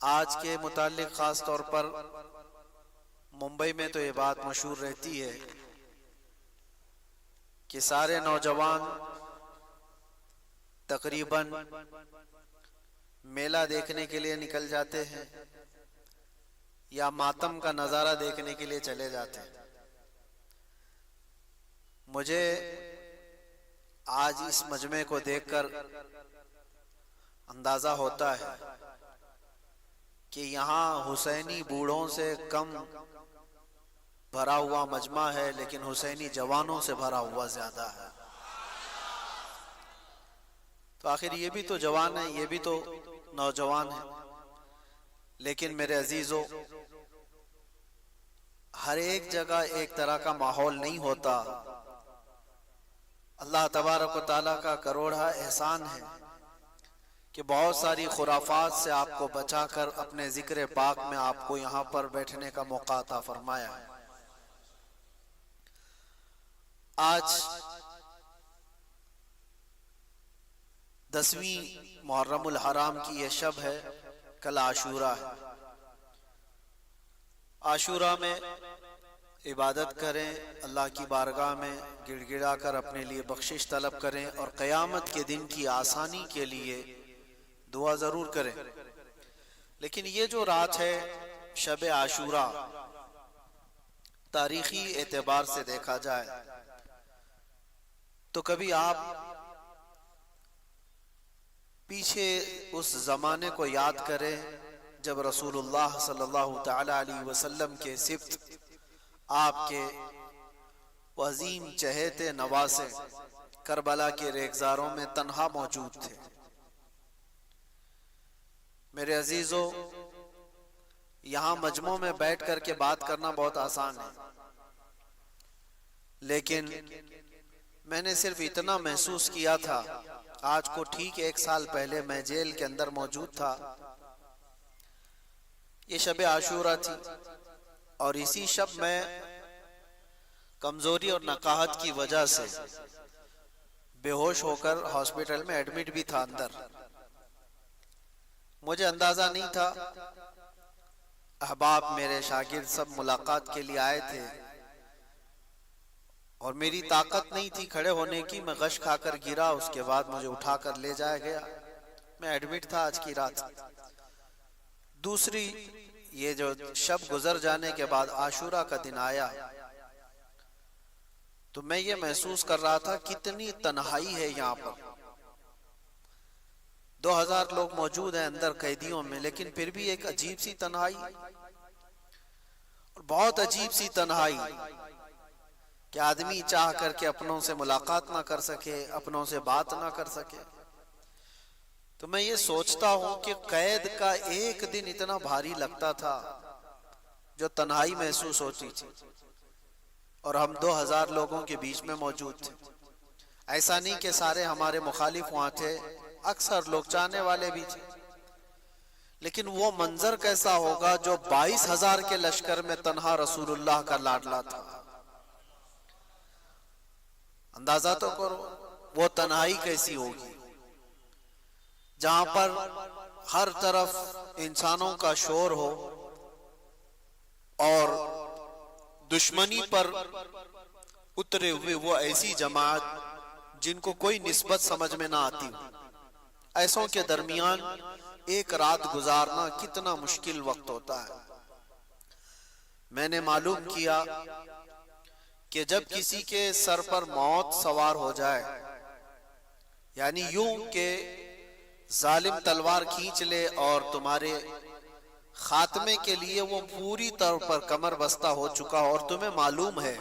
آج کے متعلق خاص طور پر ممبئی میں تو یہ بات مشہور رہتی ہے کہ سارے نوجوان تقریباً میلہ دیکھنے کے لیے نکل جاتے ہیں یا ماتم کا نظارہ دیکھنے کے لیے چلے جاتے ہیں۔ مجھے آج اس مجمع کو دیکھ کر اندازہ ہوتا ہے کہ یہاں حسینی بوڑھوں سے کم بھرا ہوا مجمع ہے، لیکن حسینی جوانوں سے بھرا ہوا زیادہ ہے۔ تو آخر یہ بھی تو جوان ہیں، یہ بھی تو نوجوان ہیں، لیکن میرے عزیزو، ہر ایک جگہ ایک طرح کا ماحول نہیں ہوتا۔ اللہ تبارک و تعالیٰ کا کروڑا احسان ہے کہ بہت ساری خرافات سے آپ کو بچا کر اپنے ذکر پاک میں آپ کو یہاں پر بیٹھنے کا موقع عطا فرمایا ہے۔ آج 10ویں محرم الحرام کی یہ شب ہے، کل عاشورہ ہے۔ عاشورہ میں عبادت کریں، اللہ کی بارگاہ میں گڑ گڑا کر اپنے لیے بخشش طلب کریں، اور قیامت کے دن کی آسانی کے لیے دعا ضرور کریں۔ لیکن یہ جو رات ہے شب عاشورہ، تاریخی اعتبار سے دیکھا جائے تو کبھی آپ پیچھے اس زمانے کو یاد کریں جب رسول اللہ صلی اللہ تعالی علیہ وسلم کے سبط، آپ کے عظیم چہیتے نواسے کربلا کے ریگزاروں میں تنہا موجود تھے۔ میرے عزیزو، یہاں مجمع میں بیٹھ کر کے بات کرنا بہت آسان ہے، لیکن میں نے صرف اتنا محسوس کیا تھا، آج کو ٹھیک 1 سال پہلے میں جیل کے اندر موجود تھا۔ یہ شب عاشورہ تھی، اور اسی شب میں کمزوری اور نقاہت کی وجہ سے بے ہوش ہو کر ہاسپٹل میں ایڈمٹ بھی تھا اندر۔ مجھے اندازہ نہیں تھا، احباب میرے شاگرد سب ملاقات کے لیے آئے تھے، اور میری طاقت نہیں تھی کھڑے ہونے کی، میں غش کھا کر گرا، اس کے بعد مجھے اٹھا کر لے جایا گیا، میں ایڈمٹ تھا آج کی رات۔ دوسری، یہ جو شب گزر جانے کے بعد عاشورہ کا دن آیا تو میں یہ محسوس کر رہا تھا کتنی تنہائی ہے یہاں پر۔ 2000 لوگ موجود ہیں اندر قیدیوں میں، لیکن پھر بھی ایک عجیب سی تنہائی، اور بہت عجیب سی تنہائی کہ آدمی چاہ کر کے اپنوں سے ملاقات نہ کر سکے، اپنوں سے بات نہ کر سکے۔ تو میں یہ سوچتا ہوں کہ قید کا ایک دن اتنا بھاری لگتا تھا جو تنہائی محسوس ہوتی تھی، اور ہم 2000 لوگوں کے بیچ میں موجود تھے۔ ایسا نہیں کہ سارے ہمارے مخالف وہاں تھے، اکثر لوگ چاہنے والے بھی تھے، لیکن وہ منظر کیسا ہوگا جو 22,000 کے لشکر میں تنہا رسول اللہ کا لاڈلا تھا۔ اندازہ تو کرو وہ تنہائی کیسی ہوگی، جہاں پر ہر طرف انسانوں کا شور ہو، اور دشمنی پر اترے ہوئے وہ ایسی جماعت جن کو کوئی نسبت سمجھ میں نہ آتی، ایسوں کے درمیان ایک رات گزارنا کتنا مشکل وقت ہوتا ہے۔ میں نے معلوم کیا کہ جب کسی کے سر پر موت سوار ہو جائے، یعنی یوں کہ ظالم تلوار کھینچ لے اور تمہارے خاتمے کے لیے وہ پوری طور پر کمر بستہ ہو چکا ہو، اور تمہیں معلوم ہے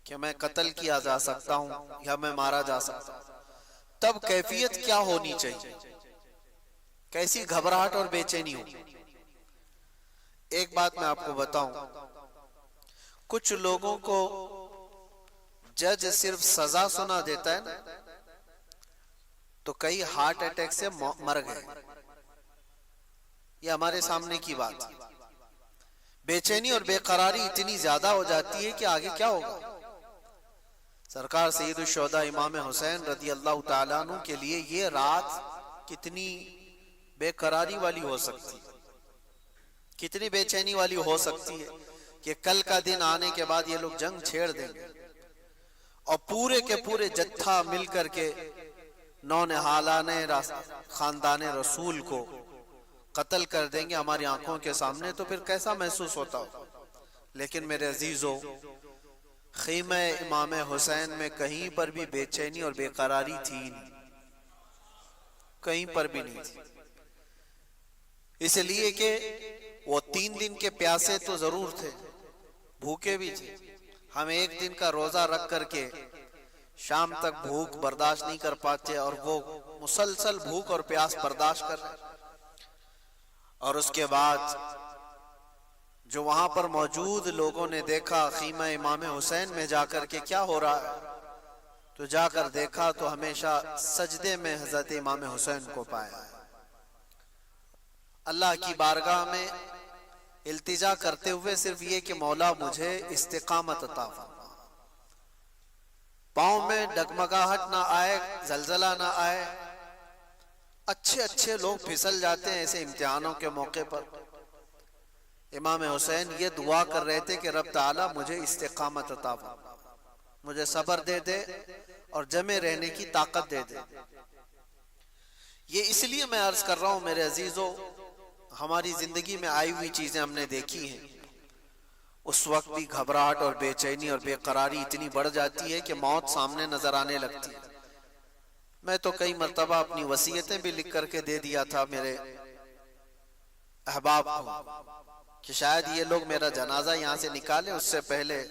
کہ میں قتل کیا جا سکتا ہوں یا میں مارا جا سکتا ہوں، تب کیفیت کیا ہونی چاہیے، کیسی گھبراہٹ اور بے چینی ہو۔ ایک بات میں آپ کو بتاؤں، کچھ لوگوں کو جج صرف سزا سنا دیتا ہے نا، تو کئی ہارٹ اٹیک سے مر گئے، یہ ہمارے سامنے کی بات ہے۔ بے چینی اور بے قراری اتنی زیادہ ہو جاتی ہے کہ آگے کیا ہوگا۔ سرکار سید الشہداء امام حسین رضی اللہ تعالیٰ عنہ کے لیے یہ رات کتنی بے قراری والی ہو سکتی، کتنی بے چینی والی ہو سکتی ہے کہ کل کا دن آنے کے بعد یہ لوگ جنگ چھیڑ دیں گے اور پورے کے پورے جتھا مل کر کے نونہالان خاندان رسول کو قتل کر دیں گے ہماری آنکھوں کے سامنے، تو پھر کیسا محسوس ہوتا ہو۔ لیکن میرے عزیزو، خیمہ امام حسین میں کہیں پر بھی بے چینی اور بے قراری تھی نہیں، کہیں پر بھی نہیں تھی، اس لیے کہ وہ 3 دن کے پیاسے تو ضرور تھے، بھوکے بھی تھے۔ ہم 1 دن کا روزہ رکھ کر کے شام تک بھوک برداشت نہیں کر پاتے، اور وہ مسلسل بھوک اور پیاس برداشت کر رہے۔ اور اس کے بعد جو وہاں پر موجود لوگوں نے دیکھا خیمہ امام حسین میں جا کر کے کیا ہو رہا ہے، تو جا کر دیکھا تو ہمیشہ سجدے میں حضرت امام حسین کو پایا ہے، اللہ کی بارگاہ میں التجا کرتے ہوئے صرف یہ کہ مولا مجھے استقامت عطا فرما، پاؤں میں ڈگمگاہٹ نہ آئے، زلزلہ نہ آئے۔ اچھے لوگ پھسل جاتے ہیں ایسے امتحانوں کے موقع پر، امام حسین یہ دعا کر رہے تھے کہ رب تعالیٰ مجھے استقامت عطا فرما، مجھے صبر دے دے اور جمے رہنے کی طاقت دے دے۔ یہ اس لیے میں عرض کر رہا ہوں میرے عزیزو، ہماری زندگی میں آئی ہوئی چیزیں ہم نے دیکھی ہیں، اس وقت بھی گھبراہٹ اور بے چینی اور بے قراری اتنی بڑھ جاتی ہے کہ موت سامنے نظر آنے لگتی ہے۔ میں تو کئی مرتبہ اپنی وصیتیں بھی لکھ کر کے دے دیا تھا میرے احباب کو کہ شاید یہ لوگ میرا جنازہ یہاں سے نکالیں، اس سے پہلے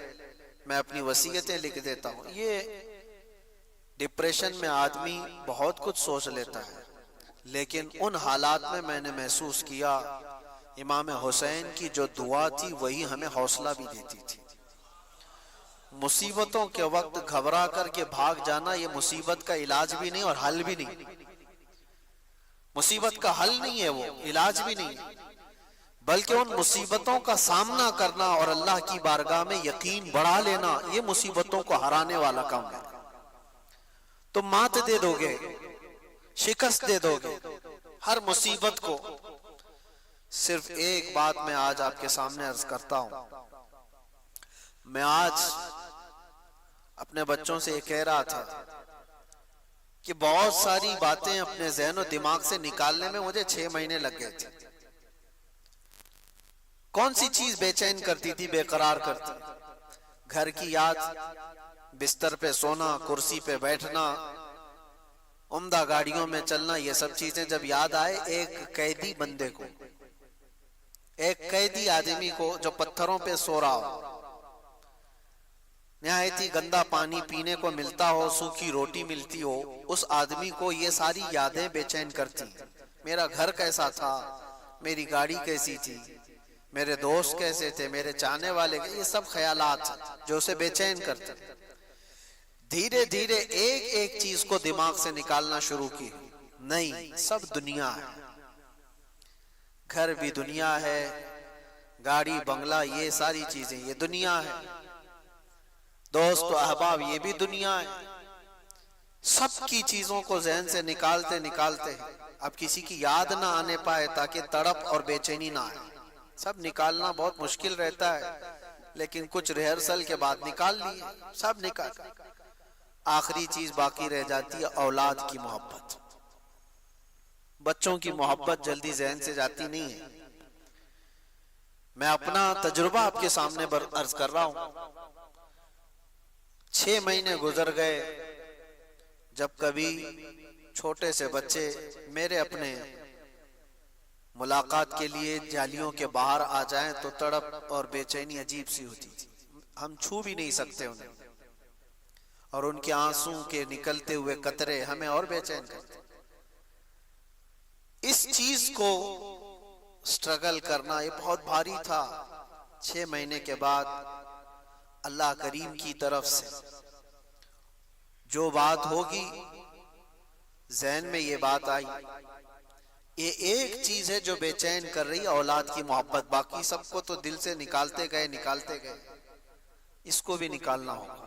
میں اپنی وصیتیں لکھ دیتا ہوں۔ یہ ڈپریشن میں آدمی بہت کچھ سوچ لیتا ہے، لیکن ان حالات میں نے محسوس کیا امام حسین کی جو دعا تھی وہی ہمیں حوصلہ بھی دیتی تھی۔ مصیبتوں کے وقت گھبرا کر کے بھاگ جانا یہ مصیبت کا علاج بھی نہیں اور حل بھی نہیں، مصیبت کا حل نہیں ہے، وہ علاج بھی نہیں، بلکہ ان مصیبتوں کا سامنا کرنا اور اللہ کی بارگاہ میں یقین بڑھا لینا، یہ مصیبتوں کو ہرانے والا کام ہے۔ تم مات دے دو گے، شکست دے دو گے ہر مصیبت کو۔ صرف ایک بات میں آج آپ کے سامنے عرض کرتا ہوں، میں آج اپنے بچوں سے یہ کہہ رہا تھا کہ بہت ساری باتیں اپنے ذہن و دماغ سے نکالنے میں مجھے 6 مہینے لگ گئے تھے۔ کون سی چیز بے چین کرتی تھی، بے قرار کرتی؟ گھر کی یاد، بستر پہ سونا، کرسی پہ بیٹھنا، عمدہ گاڑیوں میں چلنا، یہ سب چیزیں جب یاد آئے ایک قیدی بندے کو، ایک قیدی آدمی کو جو پتھروں پہ سو رہا ہو، نہایت ہی گندا پانی پینے کو ملتا ہو، سوکھی روٹی ملتی ہو، اس آدمی کو یہ ساری یادیں بے چین کرتی۔ میرا گھر کیسا تھا، میری گاڑی کیسی تھی، میرے دوست کیسے تھے، میرے چاہنے والے، یہ سب خیالات جو اسے بے چین کرتے۔ دھیرے دھیرے ایک ایک چیز کو دماغ سے نکالنا شروع کی، نہیں سب دنیا ہے، گھر بھی دنیا ہے، گاڑی بنگلہ یہ ساری چیزیں یہ دنیا ہے، دوست و احباب یہ بھی دنیا ہے۔ سب کی چیزوں کو ذہن سے نکالتے نکالتے اب کسی کی یاد نہ آنے پائے تاکہ تڑپ اور بے چینی نہ آئے۔ سب نکالنا بہت مشکل رہتا ہے، لیکن کچھ ریہرسل کے بعد نکال لیے، سب نکال۔ آخری چیز باقی رہ جاتی ہے اولاد کی محبت۔ بچوں کی محبت جلدی ذہن سے جاتی نہیں ہے۔ میں اپنا تجربہ آپ کے سامنے عرض کر رہا ہوں۔ 6 مہینے گزر گئے، جب کبھی چھوٹے سے بچے میرے اپنے ملاقات کے لیے جالیوں کے باہر آ جائیں تو تڑپ اور بے چینی عجیب سی ہوتی تھی، ہم چھو بھی نہیں سکتے انہیں، اور ان کے آنسوں کے نکلتے ہوئے قطرے ہمیں اور بے چین کرتے۔ اس چیز کو سٹرگل کرنا یہ بہت بھاری تھا۔ 6 مہینے کے بعد اللہ کریم کی طرف سے جو بات ہوگی، ذہن میں یہ بات آئی، یہ ایک چیز ہے جو بے چین کر رہی اولاد کی محبت، باقی سب کو تو دل سے نکالتے گئے، اس کو بھی نکالنا ہوگا،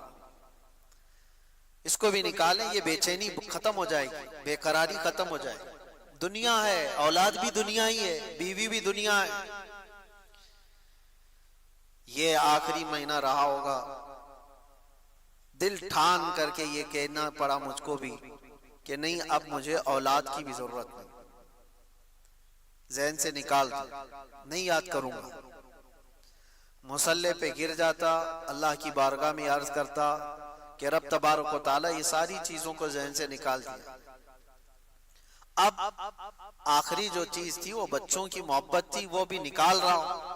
اس کو بھی نکالیں، یہ بے چینی ختم ہو جائے گی، بے قراری ختم ہو جائے گی۔ دنیا ہے، اولاد بھی دنیا ہی ہے، بیوی بھی دنیا ہے، یہ آخری مہینہ رہا ہوگا، دل ٹھان کر کے یہ کہنا پڑا مجھ کو بھی کہ نہیں، اب مجھے اولاد کی بھی ضرورت نہیں، ذہن سے نکال دو، نہیں یاد کروں گا۔ مصلی پہ گر جاتا، اللہ کی بارگاہ میں عرض کرتا کہ رب تبارک و تعالی یہ ساری چیزوں کو ذہن سے نکال دیا، اب آخری جو چیز تھی وہ بچوں کی محبت تھی، وہ بھی نکال رہا ہوں،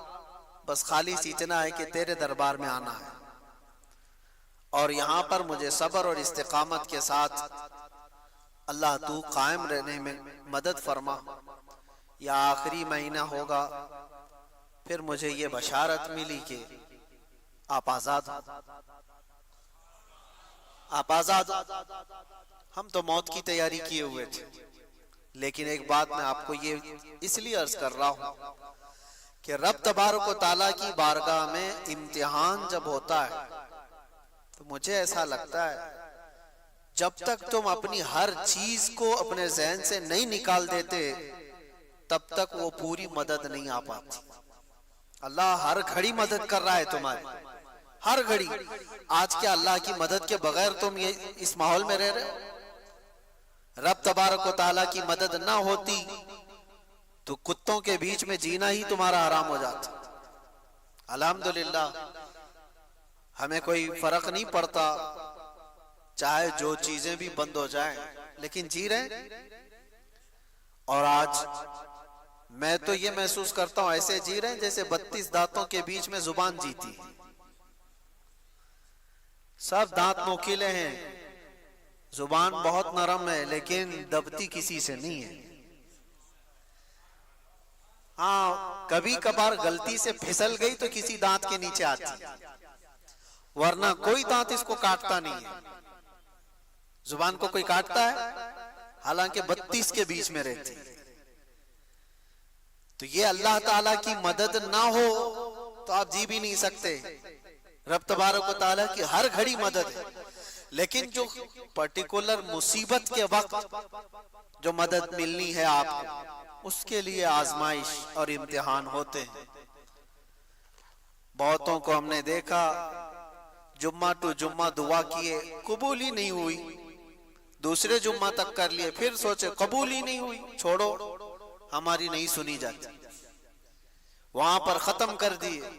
بس خالی اتنا ہے کہ تیرے دربار میں آنا ہے، اور یہاں پر مجھے صبر اور استقامت کے ساتھ اللہ تو قائم رہنے میں مدد فرما۔ یا آخری مہینہ ہوگا، پھر مجھے یہ بشارت ملی کہ آپ آزاد ہو، آپ آزاد ہو۔ ہم تو موت کی تیاری کیے ہوئے تھے، لیکن ایک بات میں آپ کو یہ اس لیے عرض کر رہا ہوں کہ رب تبارک و تعالیٰ کی بارگاہ میں امتحان جب ہوتا ہے تو مجھے ایسا لگتا ہے جب تک تم اپنی ہر چیز کو اپنے ذہن سے نہیں نکال دیتے تب تک وہ پوری مدد نہیں آ پاتی۔ اللہ ہر گھڑی مدد کر رہا ہے تمہاری، ہر گھڑی۔ آج کیا اللہ کی مدد کے بغیر تم اس ماحول میں رہ رہے ہو؟ رب تبارک و تعالیٰ کی مدد نہ ہوتی تو کتوں کے بیچ میں جینا ہی تمہارا حرام ہو جاتا۔ الحمدللہ ہمیں کوئی فرق نہیں پڑتا، چاہے جو چیزیں بھی بند ہو جائیں، لیکن جی رہے۔ اور آج میں تو یہ محسوس کرتا ہوں ایسے جی رہے ہیں جیسے 32 دانتوں کے بیچ میں زبان جیتی، سب دانت نوکیلے ہیں، زبان بہت نرم ہے لیکن دبتی کسی سے نہیں ہے۔ ہاں کبھی کبھار غلطی سے پھسل گئی تو کسی دانت کے نیچے آتی، ورنہ کوئی دانت اس کو کاٹتا نہیں ہے۔ زبان کو کوئی کاٹتا ہے؟ حالانکہ 32 کے بیچ میں رہتی۔ تو یہ اللہ تعالیٰ کی مدد نہ ہو تو آپ جی بھی نہیں سکتے۔ رب تبارک و تعالیٰ کی ہر گھڑی مدد ہے، لیکن جو پرٹیکولر مصیبت کے وقت جو مدد ملنی ہے آپ کو، اس کے لیے آزمائش اور امتحان ہوتے ہیں۔ بہتوں کو ہم نے دیکھا جمعہ ٹو جمعہ دعا کیے، قبول ہی نہیں ہوئی، دوسرے جمعہ تک کر لیے، پھر سوچے قبول ہی نہیں ہوئی، چھوڑو ہماری نہیں سنی جاتی، وہاں پر ختم کر دیے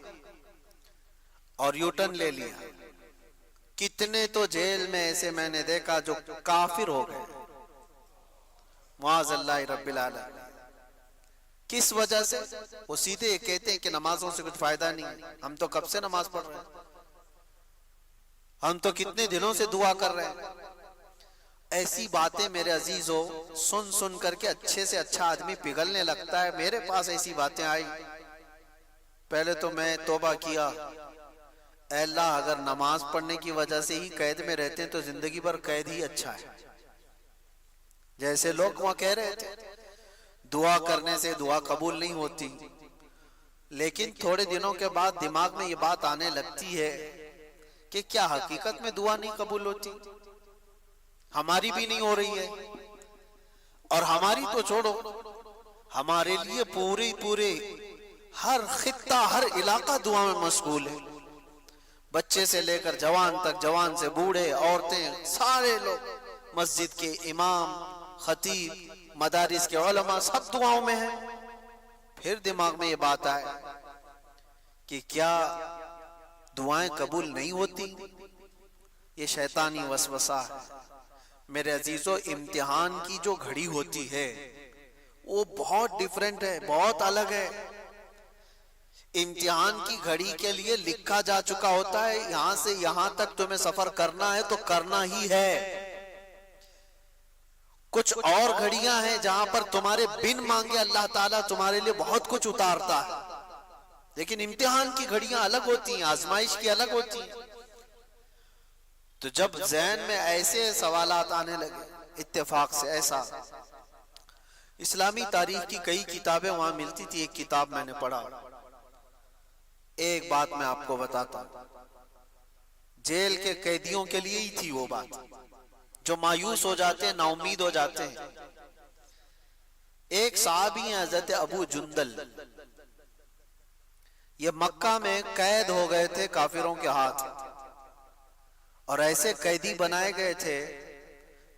اور یوٹن لے لیا۔ کتنے تو جیل میں ایسے میں نے دیکھا جو کافر ہو گئے، معاذ اللہ رب العالمین۔ کس وجہ سے؟ وہ سیدھے یہ کہتے ہیں کہ نمازوں سے کچھ فائدہ نہیں، ہم تو کب سے نماز پڑھ رہے ہیں، ہم تو کتنے دنوں سے دعا کر رہے ہیں۔ ایسی باتیں میرے عزیزو سن سن کر کے اچھے سے اچھا آدمی پگھلنے لگتا ہے۔ میرے پاس ایسی باتیں آئی، پہلے تو میں توبہ کیا، اے اللہ اگر نماز پڑھنے کی وجہ سے ہی قید میں رہتے ہیں تو زندگی بھر قید ہی اچھا ہے۔ جیسے لوگ وہاں کہہ رہے تھے دعا کرنے سے دعا قبول نہیں ہوتی، لیکن تھوڑے دنوں کے بعد دماغ میں یہ بات آنے لگتی ہے کہ کیا حقیقت میں دعا نہیں قبول ہوتی؟ ہماری بھی نہیں ہو رہی ہے، اور ہماری تو چھوڑو، ہمارے لیے پورے ہر خطہ ہر علاقہ دعا میں مشغول ہے، بچے سے لے کر جوان تک، جوان سے بوڑھے، عورتیں، سارے لوگ، مسجد کے امام، خطیب، مدارس کے علماء، سب دعاؤں میں ہیں۔ پھر دماغ میں یہ بات آئے کہ کیا دعائیں قبول نہیں ہوتی؟ یہ شیطانی وسوسہ ہے۔ میرے عزیزو امتحان کی جو گھڑی ہوتی ہے وہ بہت ڈیفرنٹ ہے، بہت الگ ہے۔ امتحان کی گھڑی کے لیے لکھا جا چکا ہوتا ہے یہاں سے یہاں تک تمہیں سفر کرنا ہے تو کرنا ہی ہے۔ کچھ اور گھڑیاں ہیں جہاں پر تمہارے بن مانگے اللہ تعالیٰ تمہارے لیے بہت کچھ اتارتا ہے، لیکن امتحان کی گھڑیاں الگ ہوتی ہیں، آزمائش کی الگ ہوتی ہیں۔ تو جب ذہن میں ایسے سوالات آنے لگے اتفاق سے، ایسا اسلامی تاریخ کی کئی کتابیں وہاں ملتی تھی، ایک کتاب میں نے پڑھا، ایک بات میں آپ کو بتاتا ہوں، جیل کے قیدیوں کے لیے ہی تھی وہ بات، جو مایوس ہو جاتے ہیں، نا امید ہو جاتے ہیں۔ ایک صحابی ہیں حضرت ابو جندل، یہ مکہ میں قید ہو گئے تھے کافروں کے ہاتھ، اور ایسے قیدی بنائے گئے تھے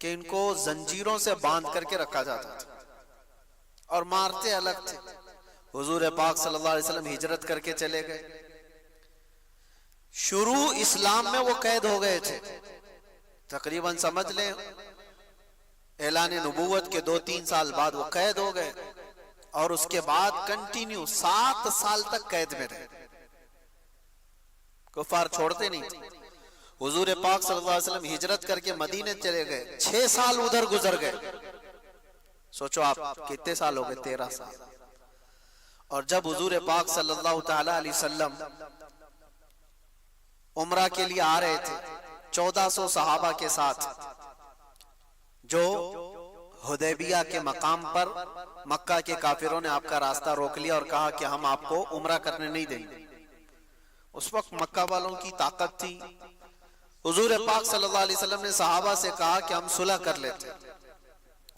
کہ ان کو زنجیروں سے باندھ کر کے رکھا جاتا تھا اور مارتے الگ تھے۔ حضور پاک صلی اللہ علیہ وسلم ہجرت کر کے چلے گئے، شروع اسلام میں وہ قید ہو گئے تھے، تقریباً سمجھ لیں اعلان نبوت کے 2-3 سال بعد وہ قید ہو گئے، اور اس کے بعد کنٹینیو 7 سال تک قید میں رہے، کفار چھوڑتے نہیں تھے۔ حضور پاک صلی اللہ علیہ وسلم ہجرت کر کے مدینے چلے گئے، 6 سال ادھر گزر گئے، سوچو آپ کتنے سال ہو گئے، 13 سال۔ اور جب حضور پاک صلی اللہ تعالی علیہ وسلم عمرہ کے لیے آ رہے تھے 1400 صحابہ کے ساتھ، جو حدیبیہ کے مقام پر مکہ کے کافروں نے آپ کا راستہ روک لیا اور کہا کہ ہم آپ کو عمرہ کرنے نہیں دیں گے۔ اس وقت مکہ والوں کی طاقت تھی، حضور پاک صلی اللہ علیہ وسلم نے صحابہ سے کہا کہ ہم صلح کر لیتے ہیں،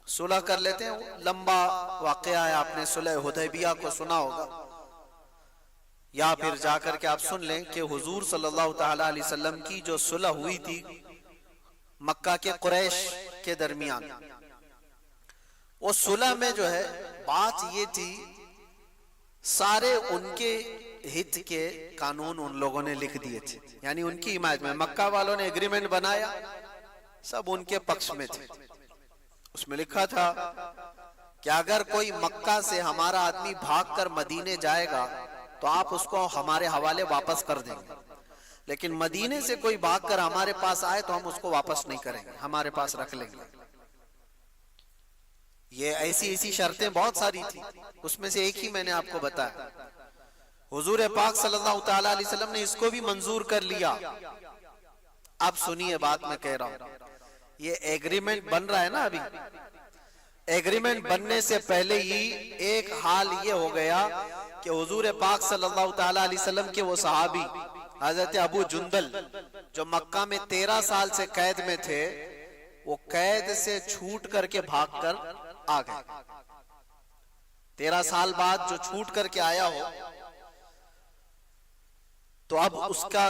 صلح کر لیتے ہیں۔ لمبا واقعہ ہے، آپ نے صلح حدیبیہ کو سنا ہوگا، یا پھر جا کر کے آپ سن لیں کہ حضور صلی اللہ تعالی علیہ وسلم کی جو صلح ہوئی تھی مکہ کے قریش کے درمیان، وہ صلح میں جو ہے بات یہ تھی، سارے ان کے ہت کے قانون ان لوگوں نے لکھ دیے تھے، یعنی ان کی حمایت میں مکہ والوں نے ایگریمنٹ بنایا، سب ان کے پکش میں تھے۔ اس میں لکھا تھا کہ اگر کوئی مکہ سے ہمارا آدمی بھاگ کر مدینے جائے گا تو آپ اس کو ہمارے حوالے واپس کر دیں گے، لیکن مدینے سے کوئی بھاگ کر ہمارے پاس آئے تو ہم اس کو واپس نہیں کریں گے، ہمارے پاس رکھ لیں گے۔ یہ ایسی شرطیں بہت ساری تھی، اس میں سے ایک ہی میں نے آپ کو بتایا۔ حضور پاک صلی اللہ تعالی علیہ وسلم نے اس کو بھی منظور کر لیا۔ اب سنیے بات میں کہہ رہا ہوں، یہ ایگریمنٹ بن رہا ہے نا، ابھی ایگریمنٹ بننے سے پہلے ہی ایک حال یہ ہو گیا کہ حضور پاک صلی اللہ تعالی علیہ وسلم کے وہ صحابی حضرت ابو جندل جو مکہ میں 13 سال سے قید میں تھے، وہ قید سے چھوٹ کر کے بھاگ کر آ گئے۔ 13 سال بعد جو چھوٹ کر کے آیا ہو تو اب اس کا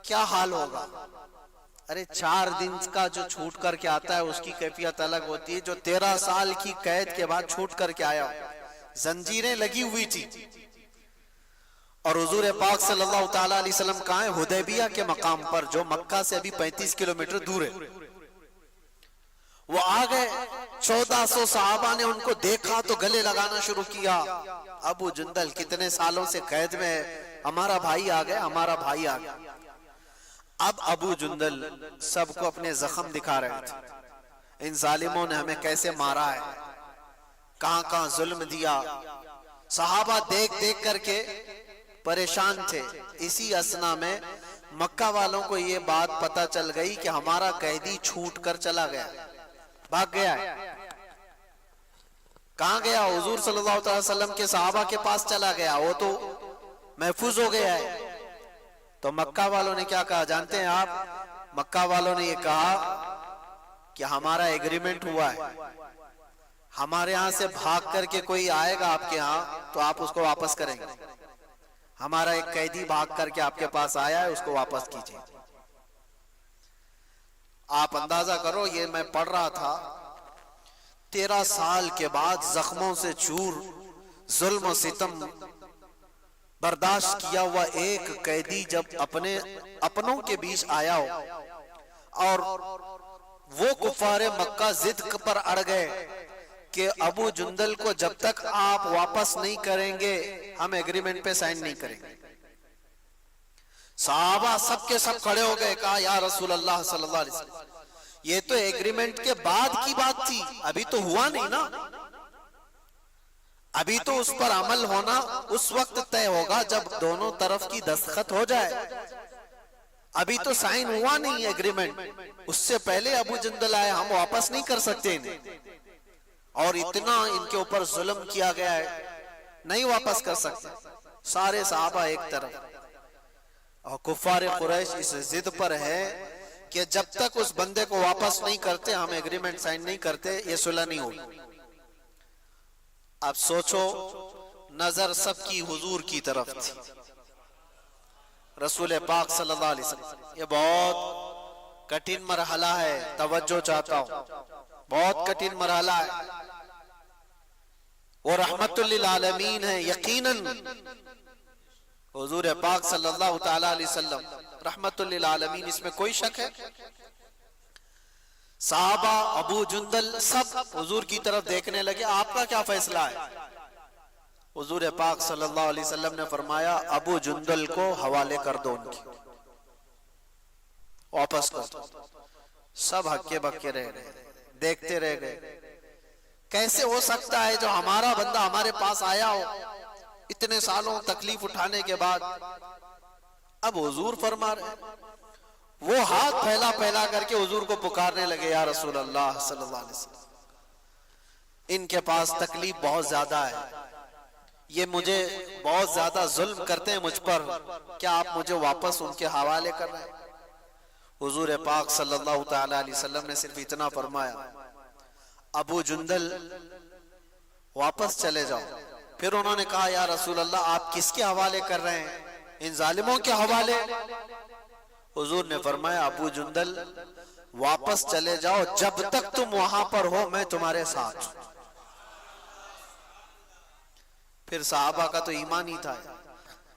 کیا حال ہوگا؟ ارے 4 دن کا جو چھوٹ کر کے آتا ہے اس کی کیفیت الگ ہوتی ہے، جو 13 سال کی قید کے بعد چھوٹ کر کے آیا ہو، زنجیریں لگی ہوئی تھی، اور حضور پاک صلی اللہ تعالی علیہ وسلم کہاں ہیں؟ حدیبیہ کے مقام پر، جو مکہ سے ابھی 35 کلومیٹر دور ہے۔ وہ آ گئے، 1400 صحابہ نے ان کو دیکھا تو گلے لگانا شروع کیا، ابو جندل کتنے سالوں سے قید میں ہے، ہمارا بھائی آ گیا، ہمارا بھائی آ گیا۔ اب ابو جندل سب کو اپنے زخم دکھا رہے تھے، ان ظالموں نے ہمیں کیسے مارا ہے، کہاں کہاں ظلم دیا۔ صحابہ دیکھ دیکھ کر کے پریشان تھے۔ اسی اثنا میں مکہ والوں کو یہ بات پتہ چل گئی کہ ہمارا قیدی چھوٹ کر چلا گیا، بھاگ گیا ہے۔ کہاں گیا؟ حضور صلی اللہ علیہ وسلم کے صحابہ کے پاس چلا گیا، وہ تو محفوظ ہو گیا ہے۔ تو مکہ والوں نے کیا کہا جانتے ہیں آپ؟ مکہ والوں نے یہ کہا کہ ہمارا ایگریمنٹ ہوا ہے، ہمارے ہاں سے بھاگ کر کے کوئی آئے گا آپ کے ہاں تو آپ اس کو واپس کریں گے، ہمارا ایک قیدی بھاگ کر کے آپ کے پاس آیا ہے، اس کو واپس کیجئے۔ آپ اندازہ کرو، یہ میں پڑھ رہا تھا، 13 سال کے بعد زخموں سے چور، ظلم و ستم برداشت کیا ہوا ایک قیدی جب اپنوں کے بیچ آیا ہو، اور وہ کفار مکہ ضد پر اڑ گئے کہ ابو جندل کو جب تک آپ واپس نہیں کریں گے ہم ایگریمنٹ پہ سائن نہیں کریں گے۔ صحابہ سب کے سب کھڑے ہو گئے، کہا یا رسول اللہ صلی اللہ علیہ وسلم، یہ تو ایگریمنٹ کے بعد کی بات تھی، ابھی تو ہوا نہیں نا، ابھی تو اس پر عمل ہونا اس وقت طے ہوگا جب دونوں طرف کی دستخط ہو جائے، ابھی تو سائن ہوا نہیں ایگریمنٹ، اس سے پہلے ابو جندل آئے، ہم واپس نہیں کر سکتے انہیں، اور اتنا ان کے اوپر ظلم کیا گیا ہے، نہیں واپس کر سکتے۔ سارے صحابہ ایک طرف، اور کفار قریش اس ضد پر ہے کہ جب تک اس بندے کو واپس نہیں کرتے ہم ایگریمنٹ سائن نہیں کرتے، یہ صلح نہیں ہوگی۔ اب سوچو، نظر سب کی حضور کی طرف تھی. رسول پاک صلی اللہ علیہ وسلم، یہ بہت کٹھن مرحلہ ہے، توجہ چاہتا ہوں، بہت کٹھن مرحلہ ہے. وہ رحمت للعالمین ہے، یقیناً حضور پاک صلی اللہ تعالی علیہ وسلم رحمت للعالمین، اس میں کوئی شک ہے؟ صحابہ ابو جندل سب حضور کی طرف دیکھنے لگے. آپ کا کیا فیصلہ ہے؟ حضور پاک صلی اللہ علیہ وسلم نے فرمایا ابو جندل کو حوالے کر دو، ان کی واپس کر دو. سب ہکے بکے رہ گئے، دیکھتے رہ گئے. کیسے ہو سکتا ہے جو ہمارا بندہ ہمارے پاس آیا ہو اتنے سالوں تکلیف اٹھانے کے بعد، اب حضور فرما رہے ہیں. وہ ہاتھ پھیلا پھیلا کر کے حضور کو پکارنے لگے، یا رسول اللہ صلی اللہ علیہ وسلم، ان کے پاس تکلیف بہت زیادہ ہے، یہ مجھے بہت زیادہ ظلم کرتے ہیں مجھ پر، کیا آپ مجھے واپس ان کے حوالے کر رہے ہیں؟ حضور پاک صلی اللہ تعالی علیہ وسلم نے صرف اتنا فرمایا، ابو جندل واپس چلے جاؤ. پھر انہوں نے کہا یا رسول اللہ آپ کس کے حوالے کر رہے ہیں؟ ان ظالموں کے حوالے. حضور نے فرمایا ابو جندل واپس چلے جاؤ، جب تک تم وہاں پر ہو میں تمہارے ساتھ ہوں. پھر صحابہ کا تو ایمان ہی تھا،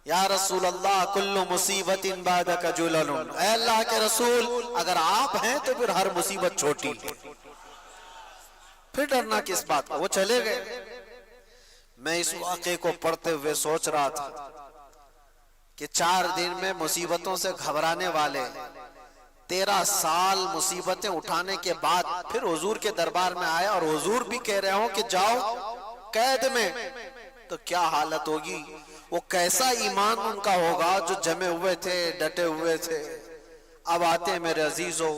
یا رسول اللہ کل مصیبت بعدک جلل، اے اللہ کے رسول اگر آپ ہیں تو پھر ہر مصیبت چھوٹی ہے، پھر ڈرنا کس بات کا. وہ چلے گئے. میں اس واقعے کو پڑھتے ہوئے سوچ رہا تھا کہ 4 دن میں مصیبتوں سے گھبرانے والے 13 سال مصیبتیں اٹھانے کے بعد پھر حضور کے دربار میں آیا، اور حضور بھی کہہ رہے ہوں کہ جاؤ قید میں، تو کیا حالت ہوگی؟ وہ کیسا ایمان ان کا ہوگا جو جمے ہوئے تھے، ڈٹے ہوئے تھے. اب آتے میرے عزیزو،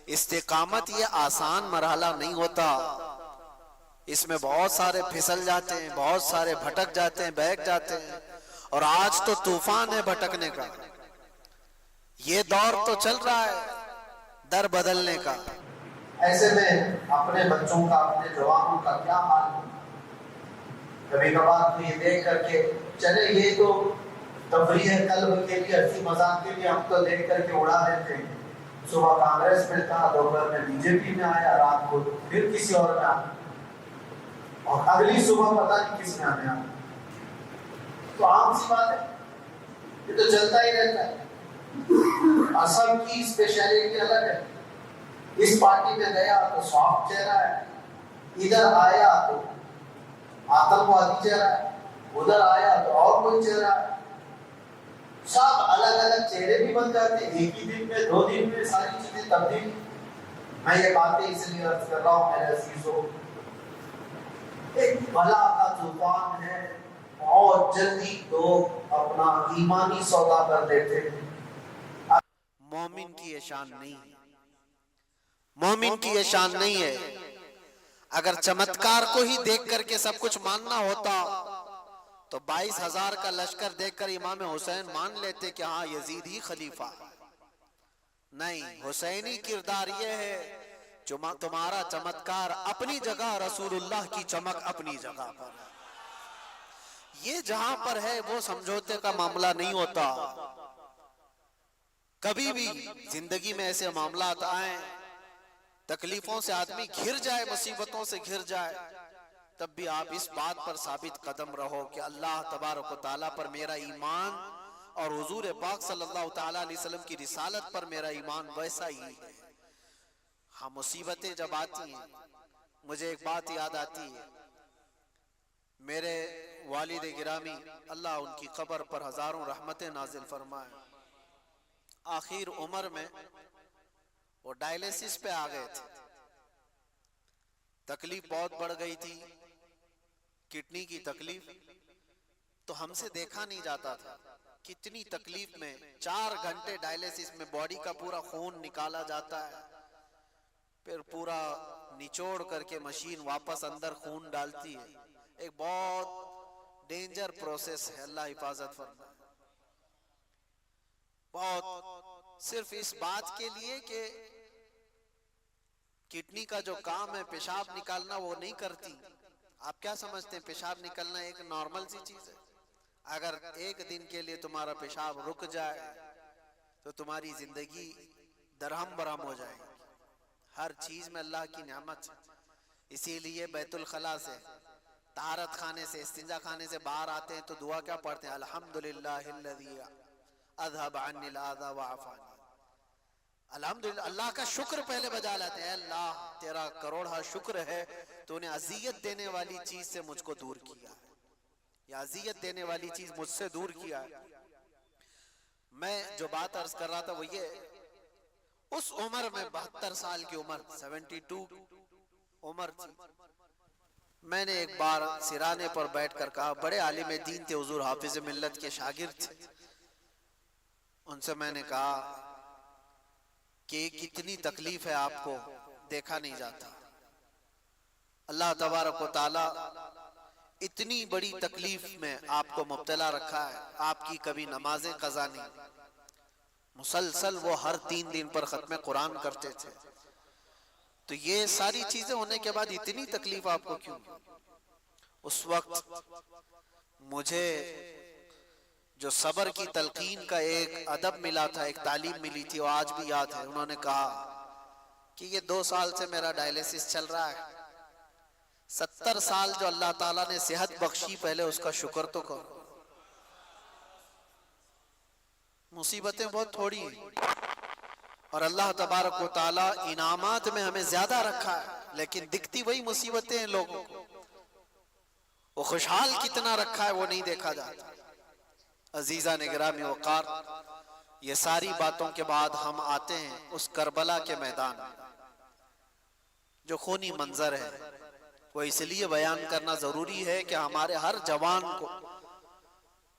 استقامت یہ آسان مرحلہ نہیں ہوتا، اس میں بہت سارے پھسل جاتے ہیں، بہت سارے بھٹک جاتے ہیں، بہک جاتے ہیں. اور آج تو طوفان ہے بھٹکنے کا، یہ دور تو چل رہا ہے در بدلنے کا. ایسے میں اپنے بچوں کا، اپنے جوانوں کا کیا حال ہے؟ کبھی کبھار تو یہ دیکھ کر کے چلے یہ تو تفریح قلب کے لیے، ہنسی مذاق کے لیے ہم تو دیکھ کر کے اڑا دیتے ہیں. صبح کانگریس میں تھا، دوپہر میں بی جے پی میں آیا، رات کو پھر کسی اور میں آیا، اور اگلی صبح پتہ نہیں کس میں آنے آیا. تو عام سی بات ہے، یہ تو چلتا ہی رہتا ہے. اور سب کی اسپیشلٹی الگ ہے. اس پارٹی میں گیا تو سافٹ چہرہ ہے، ادھر آیا تو آتنکوادی چہرہ ہے، ادھر آیا تو اور کوئی چہرہ ہے. سب الگ الگ چہرے بھی بن جاتے ہیں ایک ہی دن میں، 2 دن میں ساری چیزیں تبدیل. میں یہ باتیں اس لیے عرض کر رہا ہوں میرے عزیزوں، ایک بلا کا طوفان ہے، اور جلدی لوگ اپنا ایمانی سودا کر دیتے ہیں. مومن کی یہ شان نہیں ہے، مومن کی یہ شان نہیں ہے. اگر چمتکار کو ہی دیکھ کر کے سب کچھ ماننا ہوتا تو 22,000 کا لشکر دیکھ کر امام حسین مان لیتے کہ ہاں یزید ہی خلیفہ. نہیں، حسینی کردار یہ ہے جو تمہارا چمتکار اپنی جگہ، رسول اللہ کی چمک اپنی جگہ پر. یہ جہاں پر ہے وہ سمجھوتے کا معاملہ نہیں ہوتا. کبھی بھی زندگی میں ایسے معاملات آئیں، تکلیفوں سے آدمی گھر جائے، مصیبتوں سے گھر جائے، تب بھی آپ اس بات پر ثابت قدم رہو کہ اللہ تبارک و تعالیٰ پر میرا ایمان اور حضور پاک صلی اللہ تعالیٰ علیہ وسلم کی رسالت پر میرا ایمان ویسا ہی ہے. ہاں مصیبتیں جب آتی ہیں، مجھے ایک بات یاد آتی ہے، میرے والد گرامی اللہ ان کی قبر پر ہزاروں رحمتیں نازل فرمائے، آخر عمر میں وہ ڈائلیسس پہ آ گئے تھے. تکلیف بہت بڑھ گئی تھی، کڈنی کی تکلیف، تو ہم سے دیکھا نہیں جاتا تھا. کتنی تکلیف میں 4 گھنٹے ڈائلیسس میں باڈی کا پورا خون نکالا جاتا ہے، پھر پورا نچوڑ کر کے مشین واپس اندر خون ڈالتی ہے. ایک بہت ڈینجر پروسیس ہے، اللہ حفاظت فرمائے. بہت صرف اس بات کے لیے کہ کڈنی کا جو کام ہے پیشاب نکالنا وہ نہیں کرتی، آپ کیا سمجھتے ہیں پیشاب نکلنا ایک نارمل سی چیز ہے؟ اگر ایک دن کے لیے تمہارا پیشاب رک جائے تو تمہاری زندگی درہم برہم ہو جائے گی۔ ہر چیز میں اللہ کی نعمت ہے۔ اسی لیے بیت الخلا سے، طہارت خانے سے، استنجا خانے سے باہر آتے ہیں تو دعا کیا پڑھتے ہیں؟ الحمدللہ الذی اذھب عنی الاذی وعافانی۔ الحمدللہ، اللہ کا شکر پہلے بجا لاتے ہیں۔ اے اللہ تیرا کروڑا شکر ہے، تو نے اذیت دینے والی چیز سے مجھ کو دور کیا ہے، یا اذیت دینے والی چیز مجھ سے دور کیا ہے۔ میں جو بات عرض کر رہا تھا وہ یہ، اس عمر میں 72 سال کی عمر، 72 عمر تھی، میں نے ایک بار سرانے پر بیٹھ کر کہا، بڑے عالم دین تھے حضور، حافظ ملت کے شاگرد تھے، ان سے میں نے کہا کہ کتنی تکلیف ہے آپ کو، دیکھا نہیں جاتا، اللہ تبارک و تعالی اتنی بڑی تکلیف میں آپ کو مبتلا رکھا ہے، آپ کی کبھی نمازیں قضا نہیں، مسلسل وہ ہر 3 دن پر ختم قرآن کرتے تھے، تو یہ ساری چیزیں ہونے کے بعد اتنی تکلیف آپ کو کیوں؟ اس وقت مجھے جو صبر کی تلقین کا ایک ادب ملا تھا، ایک تعلیم ملی تھی، وہ آج بھی یاد ہے۔ انہوں نے کہا کہ یہ 2 سال سے میرا ڈائلیسس چل رہا ہے، 70 سال جو اللہ تعالیٰ نے صحت بخشی، پہلے اس کا شکر تو کرو۔ مصیبتیں بہت تھوڑی ہیں، اور اللہ تبارک و تعالیٰ انعامات میں ہمیں زیادہ رکھا ہے، لیکن دکھتی وہی مصیبتیں ہیں لوگوں کو، وہ خوشحال کتنا رکھا ہے وہ نہیں دیکھا جاتا۔ عزیزان گرامی وقار، یہ ساری باتوں کے بعد ہم آتے ہیں اس کربلا کے میدان میں، جو خونی منظر ہے، وہ اس لیے بیان کرنا ضروری ہے کہ ہمارے ہر جوان کو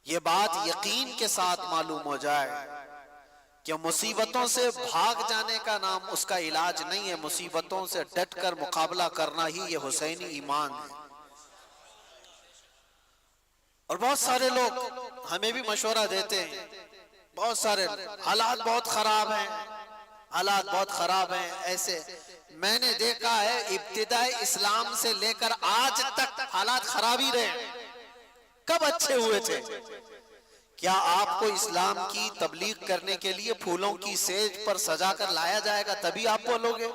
یہ بات یقین کے ساتھ معلوم ہو جائے کہ مصیبتوں سے بھاگ جانے کا نام اس کا علاج نہیں ہے، مصیبتوں سے ڈٹ کر مقابلہ کرنا ہی یہ حسینی ایمان ہے۔ اور بہت سارے لوگ ہمیں بھی مشورہ دیتے ہیں، بہت سارے حالات بہت خراب ہیں، حالات بہت خراب ہیں، ایسے میں نے دیکھا ہے ابتدائی اسلام سے لے کر آج تک حالات خراب ہی رہے، کب اچھے ہوئے تھے؟ کیا آپ کو اسلام کی تبلیغ کرنے کے لیے پھولوں کی سیج پر سجا کر لایا جائے گا تبھی آپ بولوگے؟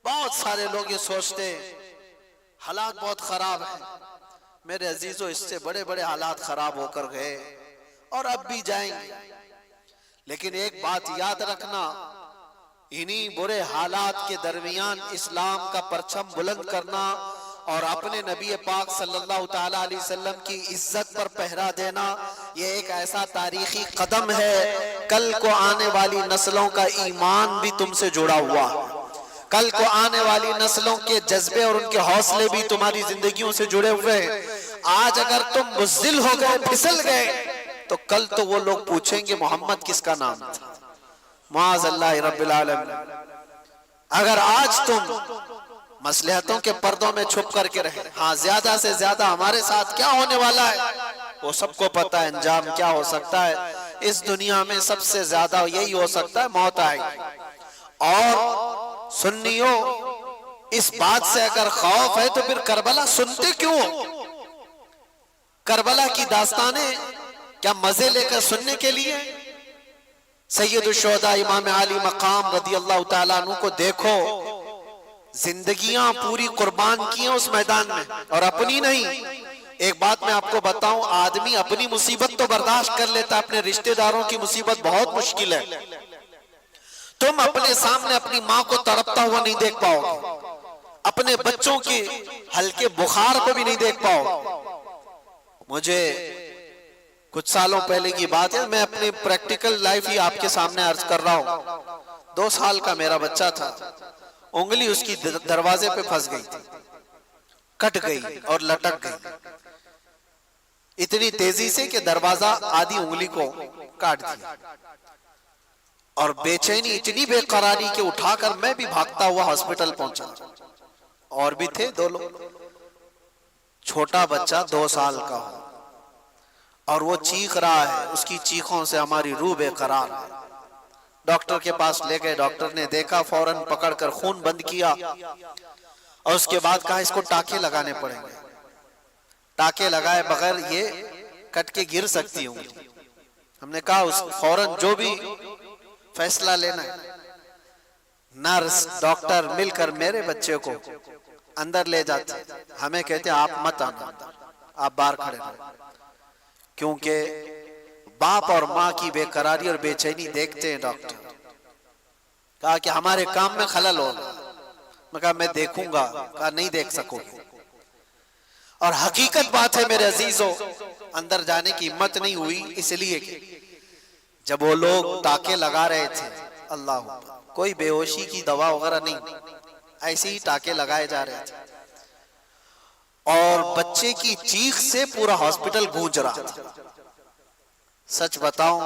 بہت سارے لوگ یہ سوچتے ہیں حالات بہت خراب ہیں۔ میرے عزیزو، اس سے بڑے بڑے حالات خراب ہو کر گئے اور اب بھی جائیں گے، لیکن ایک بات یاد رکھنا، انہی برے حالات کے درمیان اسلام کا پرچم بلند کرنا اور اپنے نبی پاک صلی اللہ تعالیٰ علیہ وسلم کی عزت پر پہرا دینا، یہ ایک ایسا تاریخی قدم ہے، کل کو آنے والی نسلوں کا ایمان بھی تم سے جڑا ہوا، کل کو آنے والی نسلوں کے جذبے اور ان کے حوصلے بھی تمہاری زندگیوں سے جڑے ہوئے ہیں۔ آج اگر تم بزدل ہو گئے، پھسل گئے، تو کل تو وہ لوگ پوچھیں گے محمد کس کا نام تھا؟ معاذ اللہ رب العالمین۔ اگر آج تم مصلحتوں کے پردوں میں چھپ کر کے رہے، ہاں زیادہ سے زیادہ ہمارے ساتھ کیا ہونے والا ہے وہ سب کو پتا ہے، انجام کیا ہو سکتا ہے، اس دنیا میں سب سے زیادہ یہی ہو سکتا ہے، موت آئے گی۔ اور سنیوں، اس بات سے اگر خوف ہے تو پھر کربلا سنتے کیوں؟ کربلا کی داستانیں کیا مزے لے کر سننے کے لیے؟ سید الشہداء امام علی مقام رضی اللہ تعالیٰ عنہ کو دیکھو، زندگیاں پوری قربان کی ہیں اس میدان میں، اور اپنی نہیں۔ ایک بات میں آپ کو بتاؤں، آدمی اپنی مصیبت تو برداشت کر لیتا، اپنے رشتہ داروں کی مصیبت بہت مشکل ہے۔ تم اپنے سامنے اپنی ماں کو تڑپتا ہوا نہیں دیکھ پاؤ گے، اپنے بچوں کی ہلکے بخار کو بھی نہیں دیکھ پاؤ۔ مجھے کچھ سالوں پہلے کی بات ہے، میں اپنی پریکٹیکل لائف ہی آپ کے سامنے عرض کر رہا ہوں۔ 2 سال کا میرا بچہ تھا، انگلی اس کی دروازے پہ پھنس گئی تھی، کٹ گئی اور لٹک گئی اتنی تیزی سے کہ دروازہ آدھی انگلی کو کاٹ دیا، اور بے چینی اتنی بے قراری کہ اٹھا کر میں بھی بھاگتا ہوا ہاسپٹل پہنچا، اور بھی تھے 2 لوگ۔ چھوٹا بچہ 2 سال کا ہو اور وہ چیخ رہا ہے، اس کی چیخوں سے ہماری روح بے قرار ہے۔ ڈاکٹر کے پاس لے گئے، ڈاکٹر نے دیکھا، فوراً پکڑ کر خون بند کیا اور اس کے بعد کہا اس کو ٹاکے لگانے پڑیں گے، ٹاکے لگائے بغیر یہ کٹ کے گر سکتی ہوں۔ ہم نے کہا اس فوراً جو بھی فیصلہ لینا ہے، نرس ڈاکٹر مل کر میرے بچے کو اندر لے جاتے، ہمیں کہتے آپ مت آنا، آپ باہر کھڑے رہو، کیونکہ باپ اور ماں کی بے قراری اور بے چینی دیکھتے ہیں ڈاکٹر۔ کہا کہ ہمارے کام میں خلل ہوگا، میں کہا میں دیکھوں گا، کہا نہیں دیکھ سکو گے۔ اور حقیقت بات ہے میرے عزیزوں، اندر جانے کی ہمت نہیں ہوئی، اس لیے کہ جب وہ لوگ ٹاکے لگا رہے تھے، اللہ کوئی بے ہوشی کی دوا وغیرہ نہیں، ایسے ہی ٹاکے لگائے جا رہے تھے، اور بچے کی چیخ سے پورا ہاسپٹل گونج رہا تھا۔ سچ بتاؤں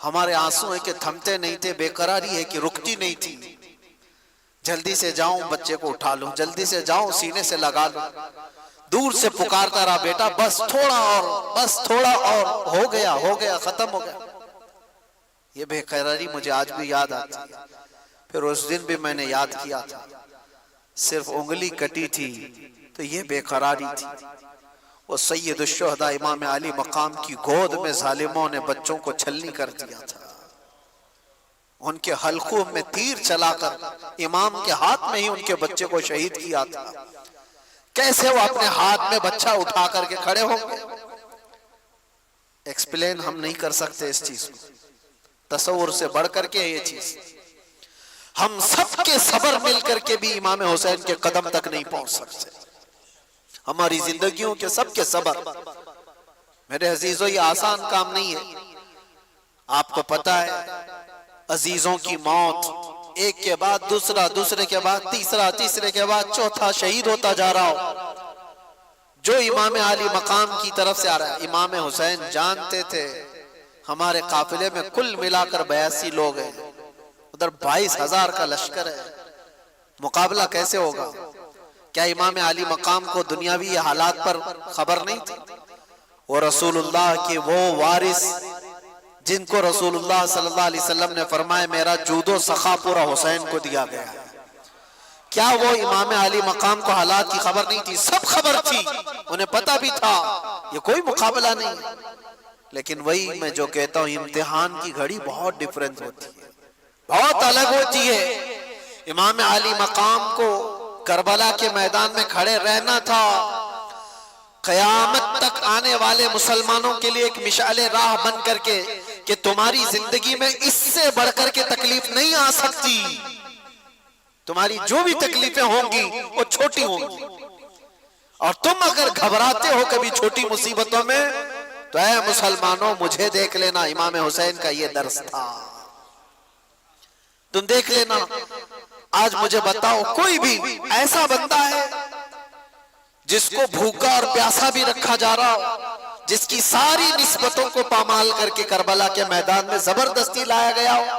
ہمارے آنسو ہیں کہ تھمتے نہیں تھے، بے قراری ہے کہ رکتی نہیں تھی۔ جلدی سے جاؤں بچے کو اٹھا لوں، جلدی سے جاؤں سینے سے لگا لوں، دور سے پکارتا رہا بیٹا بس تھوڑا اور، بس تھوڑا اور، ہو گیا ختم ہو گیا۔ یہ بے قراری مجھے آج بھی یاد آتی ہے۔ پھر اس دن بھی میں نے یاد کیا تھا، صرف انگلی کٹی تھی تو یہ بے قراری تھی۔ وہ سید الشہداء امام علی مقام کی گود میں ظالموں نے بچوں کو چھلنی کر دیا تھا، ان کے حلقوں میں تیر چلا کر امام کے ہاتھ میں ہی ان کے بچے کو شہید کیا تھا۔ کیسے وہ اپنے ہاتھ میں بچہ اٹھا کر کے کھڑے ہوں گے؟ ایکسپلین ہم نہیں کر سکتے اس چیز کو، تصور سے بڑھ کر کے یہ چیز، ہم سب کے صبر مل کر کے بھی امام حسین کے قدم تک نہیں پہنچ سکتے۔ ہماری زندگیوں کے سب کے صبر، میرے عزیزوں یہ آسان کام نہیں ہے۔ آپ کو پتا ہے عزیزوں کی موت ایک کے بعد دوسرا، دوسرے کے بعد تیسرا، تیسرے کے بعد چوتھا شہید ہوتا جا رہا ہو، جو امام علی مقام کی طرف سے آ رہا ہے۔ امام حسین جانتے تھے ہمارے قافلے میں کل ملا کر 82 لوگ ہیں، ادھر 22,000 کا لشکر ہے، مقابلہ کیسے ہوگا؟ کیا امام علی مقام کو دنیاوی حالات پر خبر نہیں تھی؟ وہ رسول اللہ کے وہ وارث جن کو رسول اللہ صلی اللہ علیہ وسلم نے فرمایا میرا جود و سخا پورا حسین کو دیا گیا ہے، کیا وہ امام علی مقام کو حالات کی خبر نہیں تھی؟ سب خبر تھی، انہیں پتا بھی تھا یہ کوئی مقابلہ نہیں۔ لیکن وہی میں جو کہتا ہوں، امتحان کی گھڑی بہت ڈیفرنٹ ہوتی ہے، بہت الگ ہوتی ہے۔ امام علی مقام کو کربلا کے میدان میں کھڑے رہنا تھا، قیامت تک آنے والے مسلمانوں کے لیے ایک مشعل راہ بن کر کے کہ تمہاری زندگی میں اس سے بڑھ کر کے تکلیف نہیں آ سکتی، تمہاری جو بھی تکلیفیں ہوں گی وہ چھوٹی ہوں گی، اور تم اگر گھبراتے ہو کبھی چھوٹی مصیبتوں میں تو اے مسلمانوں مجھے دیکھ لینا، امام حسین کا یہ درس تھا، تم دیکھ لینا۔ آج مجھے بتاؤ کوئی بھی ایسا بندہ ہے جس کو بھوکا اور پیاسا بھی رکھا جا رہا ہو، جس کی ساری نسبتوں کو پامال کر کے کربلا کے میدان میں زبردستی لایا گیا ہو،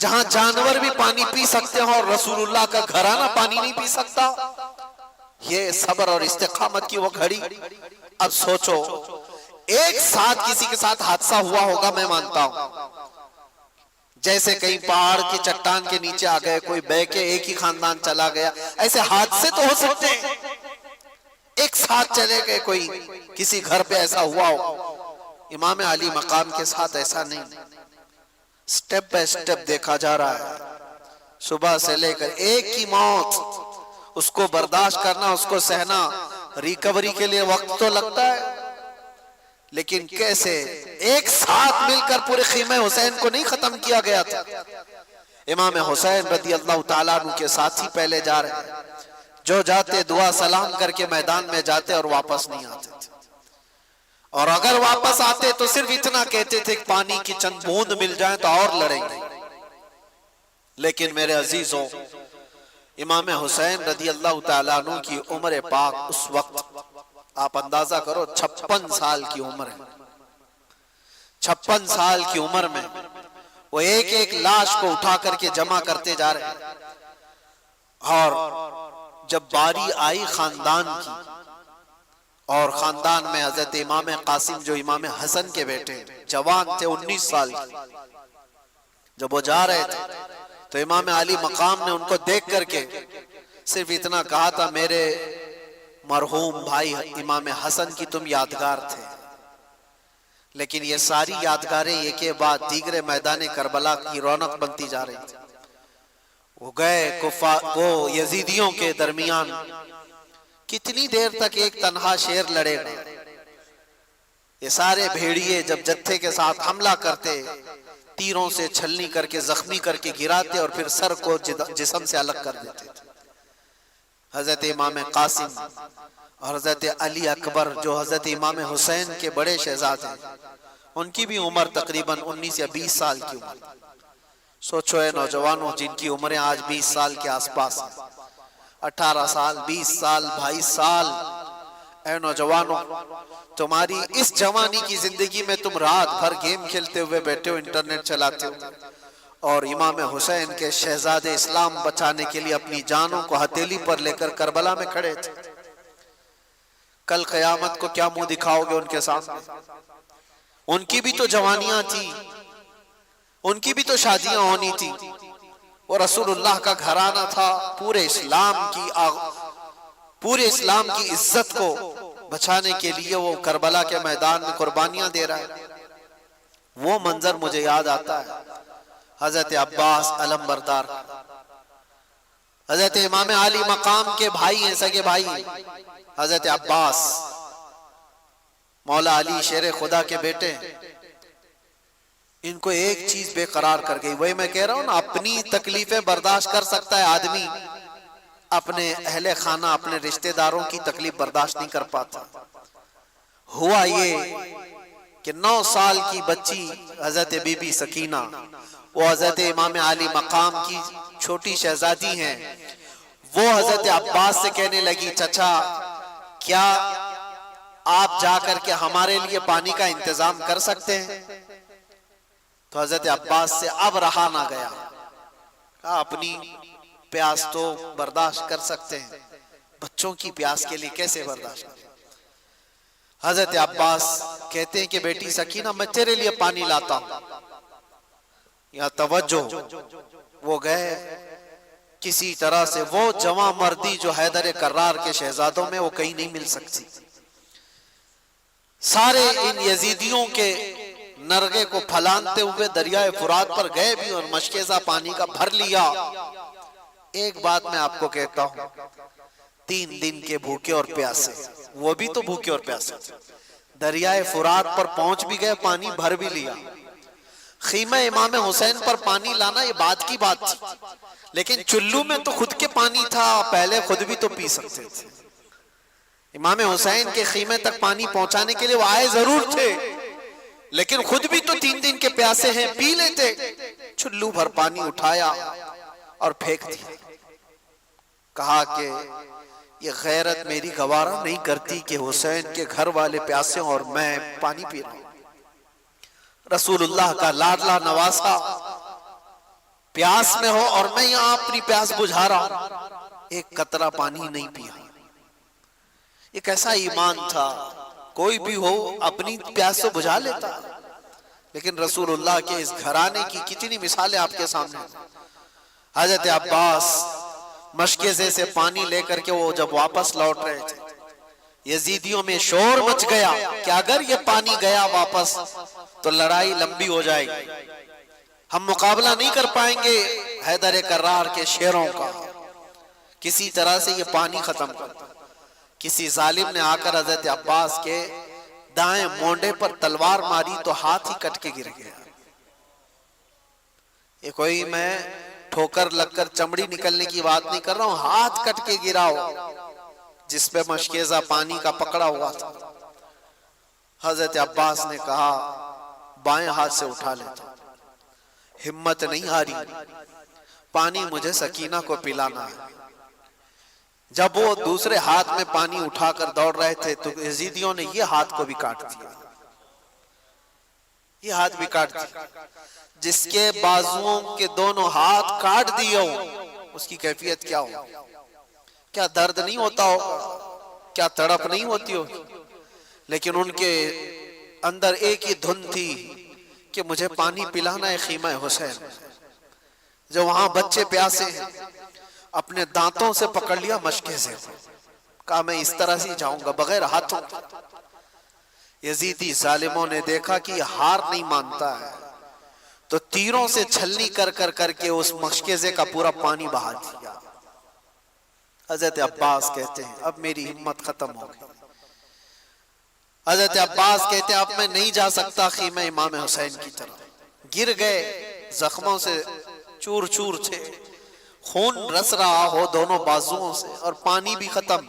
جہاں جانور بھی پانی پی سکتے ہوں اور رسول اللہ کا گھرانہ پانی نہیں پی سکتا؟ یہ صبر اور استقامت کی وہ گھڑی۔ اب سوچو ایک ساتھ کسی کے ساتھ حادثہ ہوا ہوگا، میں مانتا ہوں، جیسے کہیں پہاڑ کی چٹان کے نیچے آ گئے، کوئی بہ کے ایک ہی خاندان چلا گیا، ایسے حادثے تو ہو سکتے ہیں، ایک ساتھ چلے گئے، کوئی کسی گھر پہ ایسا ہوا ہو۔ امام علی مقام کے ساتھ ایسا نہیں، سٹیپ بائی سٹیپ دیکھا جا رہا ہے، صبح سے لے کر ایک ہی موت، اس کو برداشت کرنا، اس کو سہنا، ریکوری کے لیے وقت تو لگتا ہے، لیکن کیسے ایک ساتھ مل کر پورے خیمہ حسین کو نہیں ختم کیا گیا تھا۔ امام حسین رضی اللہ تعالیٰ عنہ کے ساتھی پہلے جا رہے ہیں، جو جاتے دعا سلام کر کے میدان میں جاتے اور واپس نہیں آتے تھے، اور اگر واپس آتے تو صرف اتنا کہتے تھے کہ پانی کی چند بوند مل جائیں تو اور لڑیں گے۔ لیکن میرے عزیزوں، امام حسین رضی اللہ تعالیٰ عنہ کی عمر پاک اس وقت آپ اندازہ کرو 56 سال کی عمر ہے، 56 سال کی عمر میں وہ ایک ایک لاش کو اٹھا کر کے جمع کرتے جا رہے ہیں، اور جب باری آئی خاندان کی، اور خاندان میں حضرت امام قاسم جو امام حسن کے بیٹے جوان تھے 19 سال کی، جب وہ جا رہے تھے تو امام علی مقام نے ان کو دیکھ کر کے صرف اتنا کہا تھا میرے مرحوم بھائی امام حسن کی تم یادگار تھے، لیکن یہ ساری یادگاریں ایک کے بعد دیگر میدان کربلا کی رونق بنتی جا رہی تھی۔ وہ گئے وہ یزیدیوں کے درمیان، کتنی دیر تک ایک تنہا شیر لڑے گا؟ یہ سارے بھیڑیے جب جتھے کے ساتھ حملہ کرتے، تیروں سے چھلنی کر کے زخمی کر کے گراتے اور پھر سر کو جسم سے الگ کر دیتے تھے۔ حضرت امام قاسم اور حضرت علی اکبر جو حضرت امام حسین کے بڑے شہزادے ہیں، ان کی بھی عمر تقریباً 19 یا 20 سال کی عمر۔ سوچو اے نوجوانوں جن کی عمریں آج 20 سال کے آس پاس ہیں، 18 سال، 20 سال، 22 سال۔ اے نوجوانوں، تمہاری اس جوانی کی زندگی میں تم رات بھر گیم کھیلتے ہوئے بیٹھے ہو، انٹرنیٹ چلاتے ہو، اور امام حسین کے شہزادے اسلام بچانے کے لیے اپنی جانوں کو ہتھیلی پر لے کر کربلا میں کھڑے تھے۔ کل قیامت کو کیا منہ دکھاؤ گے ان کے سامنے؟ ان کی بھی تو جوانیاں تھی، ان کی بھی تو شادیاں ہونی تھی، وہ رسول اللہ کا گھرانہ تھا، پورے اسلام کی عزت کو بچانے کے لیے وہ کربلا کے میدان میں قربانیاں دے رہا ہے۔ وہ منظر مجھے یاد آتا ہے حضرت عباس علم بردار، حضرت امام علی مقام کے بھائی ہیں، سگے بھائی حضرت عباس، مولا علی شیر خدا کے بیٹے۔ ان کو ایک چیز بے قرار کر گئی، وہی میں کہہ رہا ہوں نا، اپنی تکلیفیں برداشت کر سکتا ہے آدمی، اپنے اہل خانہ اپنے رشتہ داروں کی تکلیف برداشت نہیں کر پاتا۔ ہوا یہ کہ 9 سال کی بچی حضرت بی بی سکینہ، وہ حضرت امام علی مقام کی چھوٹی شہزادی ہیں، وہ حضرت عباس سے کہنے لگی چچا کیا آپ جا کر کے ہمارے لیے پانی کا انتظام کر سکتے ہیں؟ تو حضرت عباس سے اب رہا نہ گیا، کہا اپنی پیاس تو برداشت کر سکتے ہیں، بچوں کی پیاس کے لیے کیسے برداشت کریں؟ حضرت عباس کہتے ہیں کہ بیٹی سکینہ میں تیرے لیے پانی لاتا ہوں۔ یا توجہ، وہ گئے کسی طرح سے، وہ جوان مردی جو حیدر کرار کے شہزادوں میں وہ کہیں نہیں مل سکتی، سارے ان یزیدیوں کے نرغے کو پھلانتے ہوئے دریائے فرات پر گئے بھی اور مشکیزہ پانی کا بھر لیا۔ ایک بات میں آپ کو کہتا ہوں، 3 دن کے بھوکے اور پیاسے، وہ بھی تو بھوکے اور پیاسے تھے، دریائے فرات پر پہنچ بھی گئے، پانی بھر بھی لیا۔ خیمہ امام حسین پر پانی لانا یہ بات کی بات تھی، لیکن چلو میں تو خود کے پانی تھا، پہلے خود بھی تو پی سکتے تھے۔ امام حسین کے خیمے تک پانی پہنچانے کے لیے وہ آئے ضرور تھے، لیکن خود بھی تو 3 دن کے پیاسے ہیں، پی لیتے۔ چلو بھر پانی اٹھایا اور پھینک دیا، کہا کہ یہ غیرت میری گوارا نہیں کرتی کہ حسین کے گھر والے پیاسے اور میں پانی پی رہا ہوں۔ رسول اللہ کا لاڈلا نواسا پیاس میں ہو اور میں یہاں اپنی پیاس بجھا رہا ہوں، ایک قطرہ پانی نہیں پیا۔ یہ کیسا ایمان تھا، کوئی بھی ہو اپنی پیاس تو بجھا لیتا، لیکن رسول اللہ کے اس گھرانے کی کتنی مثالیں آپ کے سامنے۔ حضرت عباس مشکیزے سے پانی لے کر کے وہ جب واپس لوٹ رہے تھے، یزیدیوں میں شور مچ گیا کہ اگر یہ پانی گیا واپس تو لڑائی لمبی ہو جائے گی، ہم مقابلہ نہیں کر پائیں گے حیدر کرار کے شیروں کا، کسی طرح سے یہ پانی ختم کر۔ کسی ظالم نے آ کر حضرت عباس کے دائیں مونڈے پر تلوار ماری تو ہاتھ ہی کٹ کے گر گیا۔ یہ کوئی میں ٹھوکر لگ کر چمڑی نکلنے کی بات نہیں کر رہا ہوں، ہاتھ کٹ کے گرا ہو جس پہ مشکیزہ پانی کا پکڑا ہوا تھا۔ حضرت عباس نے کہا بائیں ہاتھ سے اٹھا لیتا، ہمت نہیں ہاری، پانی مجھے سکینہ کو پلانا ہے۔ جب وہ دوسرے ہاتھ میں پانی اٹھا کر دوڑ رہے تھے تو یزیدیوں نے یہ ہاتھ کو بھی کاٹ دیا، یہ ہاتھ بھی کاٹ دیا۔ جس کے بازوؤں کے دونوں ہاتھ کاٹ دیے ہو اس کی کیفیت کیا ہو؟ کیا درد نہیں ہوتا ہوگا؟ کیا تڑپ نہیں ہوتی ہوگی؟ لیکن ان کے اندر ایک ہی دھن تھی کہ مجھے پانی پلانا ہے خیمہ حسین، جو وہاں بچے پیاسے ہیں، اپنے دانتوں سے پکڑ لیا مشکے سے، کہا میں اس طرح سے جاؤں گا بغیر ہاتھوں۔ یزیدی ظالموں نے دیکھا کہ یہ ہار نہیں مانتا ہے، تو تیروں سے چھلنی کر کر کر کے اس مشکیزے کا پورا پانی بہا دیا۔ حضرت عباس کہتے ہیں اب میری ہمت ختم ہو گئی۔ حضرت عباس کہتے ہیں اب میں نہیں جا سکتا خیمہ امام حسین کی طرف۔ گر گئے، زخموں سے چور چور تھے، خون رس رہا ہو دونوں بازوؤں سے، اور پانی بھی ختم،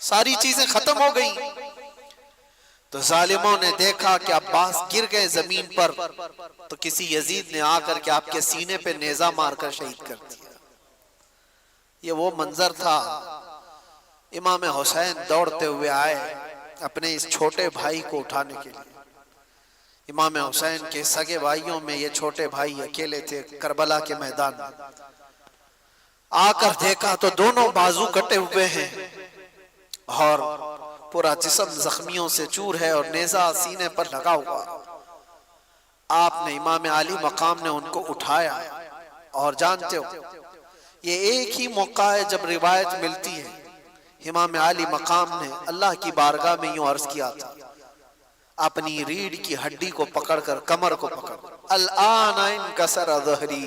ساری چیزیں ختم ہو گئی۔ تو ظالموں نے دیکھا کہ عباس گر گئے زمین پر، تو کسی یزید نے آ کر کے آپ کے سینے پہ نیزہ مار کر شہید کر دیا۔ یہ وہ منظر تھا۔ امام حسین دوڑتے ہوئے آئے اپنے اس چھوٹے بھائی کو اٹھانے کے لیے۔ امام حسین کے سگے بھائیوں میں یہ چھوٹے بھائی اکیلے تھے کربلا کے میدان میں۔ آ کر دیکھا تو دونوں بازو کٹے ہوئے ہیں اور پورا جسم زخمیوں سے چور ہے اور نیزہ سینے پر لگا ہوا۔ آپ نے امام علی مقام نے ان کو اٹھایا، اور جانتے ہو یہ ایک ہی موقع ہے جب روایت ملتی ہے امام علی مقام نے اللہ کی بارگاہ میں یوں عرض کیا تھا، اپنی ریڑھ کی ہڈی کو پکڑ کر، کمر کو پکڑ، الآن انکسر ظہری،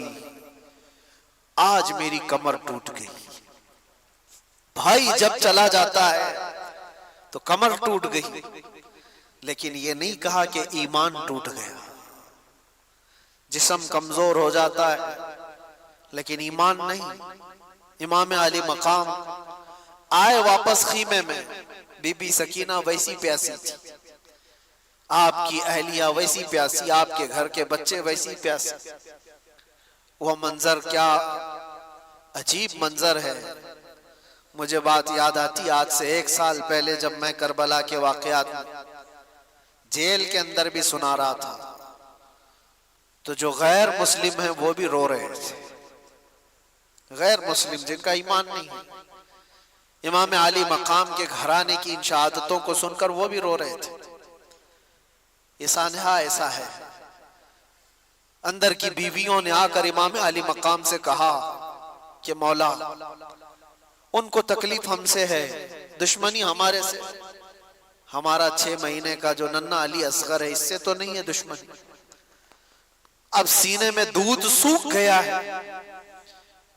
آج میری کمر ٹوٹ گئی۔ بھائی جب چلا جاتا ہے تو کمر ٹوٹ گئی، لیکن یہ نہیں کہا کہ ایمان ٹوٹ گیا۔ جسم کمزور ہو جاتا ہے لیکن ایمان نہیں۔ امام علی مقام آئے واپس خیمے میں، بی بی سکینہ ویسی پیاسی تھی، آپ کی اہلیہ ویسی پیاسی، آپ کے گھر کے بچے ویسی پیاسی۔ وہ منظر کیا عجیب منظر ہے۔ مجھے بات یاد آتی آج سے 1 سال پہلے جب میں کربلا کے واقعات میں جیل کے اندر بھی سنا رہا تھا، تو جو غیر مسلم ہیں وہ بھی رو رہے تھے، غیر مسلم جن کا ایمان نہیں ہے، امام علی مقام کے گھرانے کی ان شہادتوں کو سن کر وہ بھی رو رہے تھے۔ یہ سانحہ ایسا ہے۔ اندر کی بیویوں نے آ کر امام علی مقام سے کہا کہ مولا ان کو تکلیف ہم سے ہے، دشمنی ہمارے سے، ہمارا 6 مہینے کا جو ننھا علی اصغر ہے اس سے تو نہیں ہے دشمنی، اب سینے میں دودھ سوکھ گیا ہے،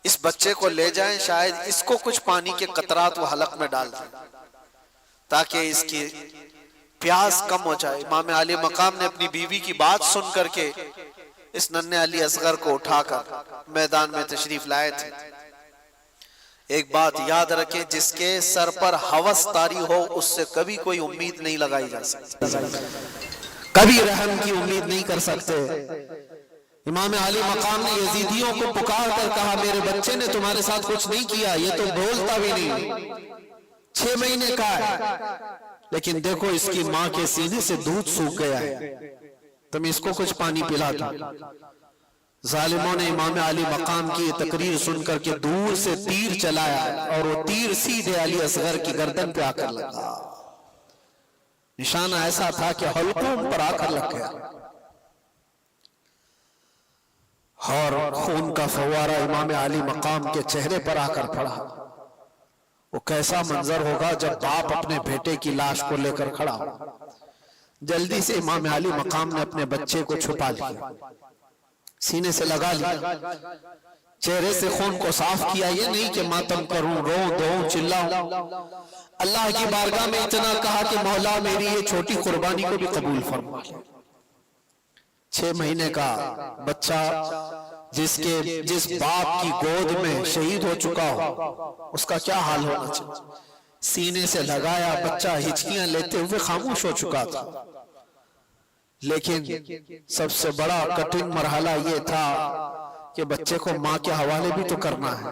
اس بچے کو لے جائیں، شاید اس کو کچھ پانی کے قطرات وہ حلق میں ڈال دیں تاکہ اس کی پیاس کم ہو جائے۔ امام علی مقام نے اپنی بیوی کی بات سن کر کے اس ننھے علی اصغر کو اٹھا کر میدان میں تشریف لائے تھے۔ ایک بات یاد رکھیں، جس کے سر پر ہوس طاری ہو اس سے کبھی کوئی امید نہیں لگائی جا سکتی، کبھی رحم کی امید نہیں کر سکتے۔ امام علی مقام نے یزیدیوں کو پکار کر کہا میرے بچے نے تمہارے ساتھ کچھ نہیں کیا، یہ تو بولتا بھی نہیں، 6 مہینے کا ہے، لیکن دیکھو اس کی ماں کے سینے سے دودھ سوکھ گیا ہے، تم اس کو کچھ پانی پلا دو۔ ظالموں نے امام علی مقام کی یہ تقریر سن کر کے دور سے تیر چلایا، اور وہ تیر سیدھے علی اصغر کی گردن پہ آ کر لگا۔ نشانہ ایسا تھا کہ حلقوم پر آ کر لگ گیا، اور خون کا فوارہ امام علی مقام کے چہرے پر آ کر پڑا۔ وہ کیسا منظر ہوگا جب باپ اپنے بیٹے کی لاش کو لے کر کھڑا ہو۔ جلدی سے امام علی مقام نے اپنے بچے کو چھپا لیا، سینے سے لگا لیا، چہرے سے خون کو صاف کیا، یہ نہیں کہ ماتم کروں، رو دو، چلاؤں۔ اللہ کی بارگاہ میں اتنا کہا کہ مولا میری یہ چھوٹی قربانی کو بھی قبول فرما لے۔ 6 مہینے کا بچہ جس باپ کی گود میں شہید ہو چکا ہو، اس کا کیا حال ہونا چاہیے۔ سینے سے لگایا، بچہ ہچکیاں لیتے ہوئے خاموش ہو چکا تھا، لیکن سب سے بڑا کٹھن مرحلہ یہ تھا کہ بچے کو ماں کے حوالے بھی تو کرنا ہے۔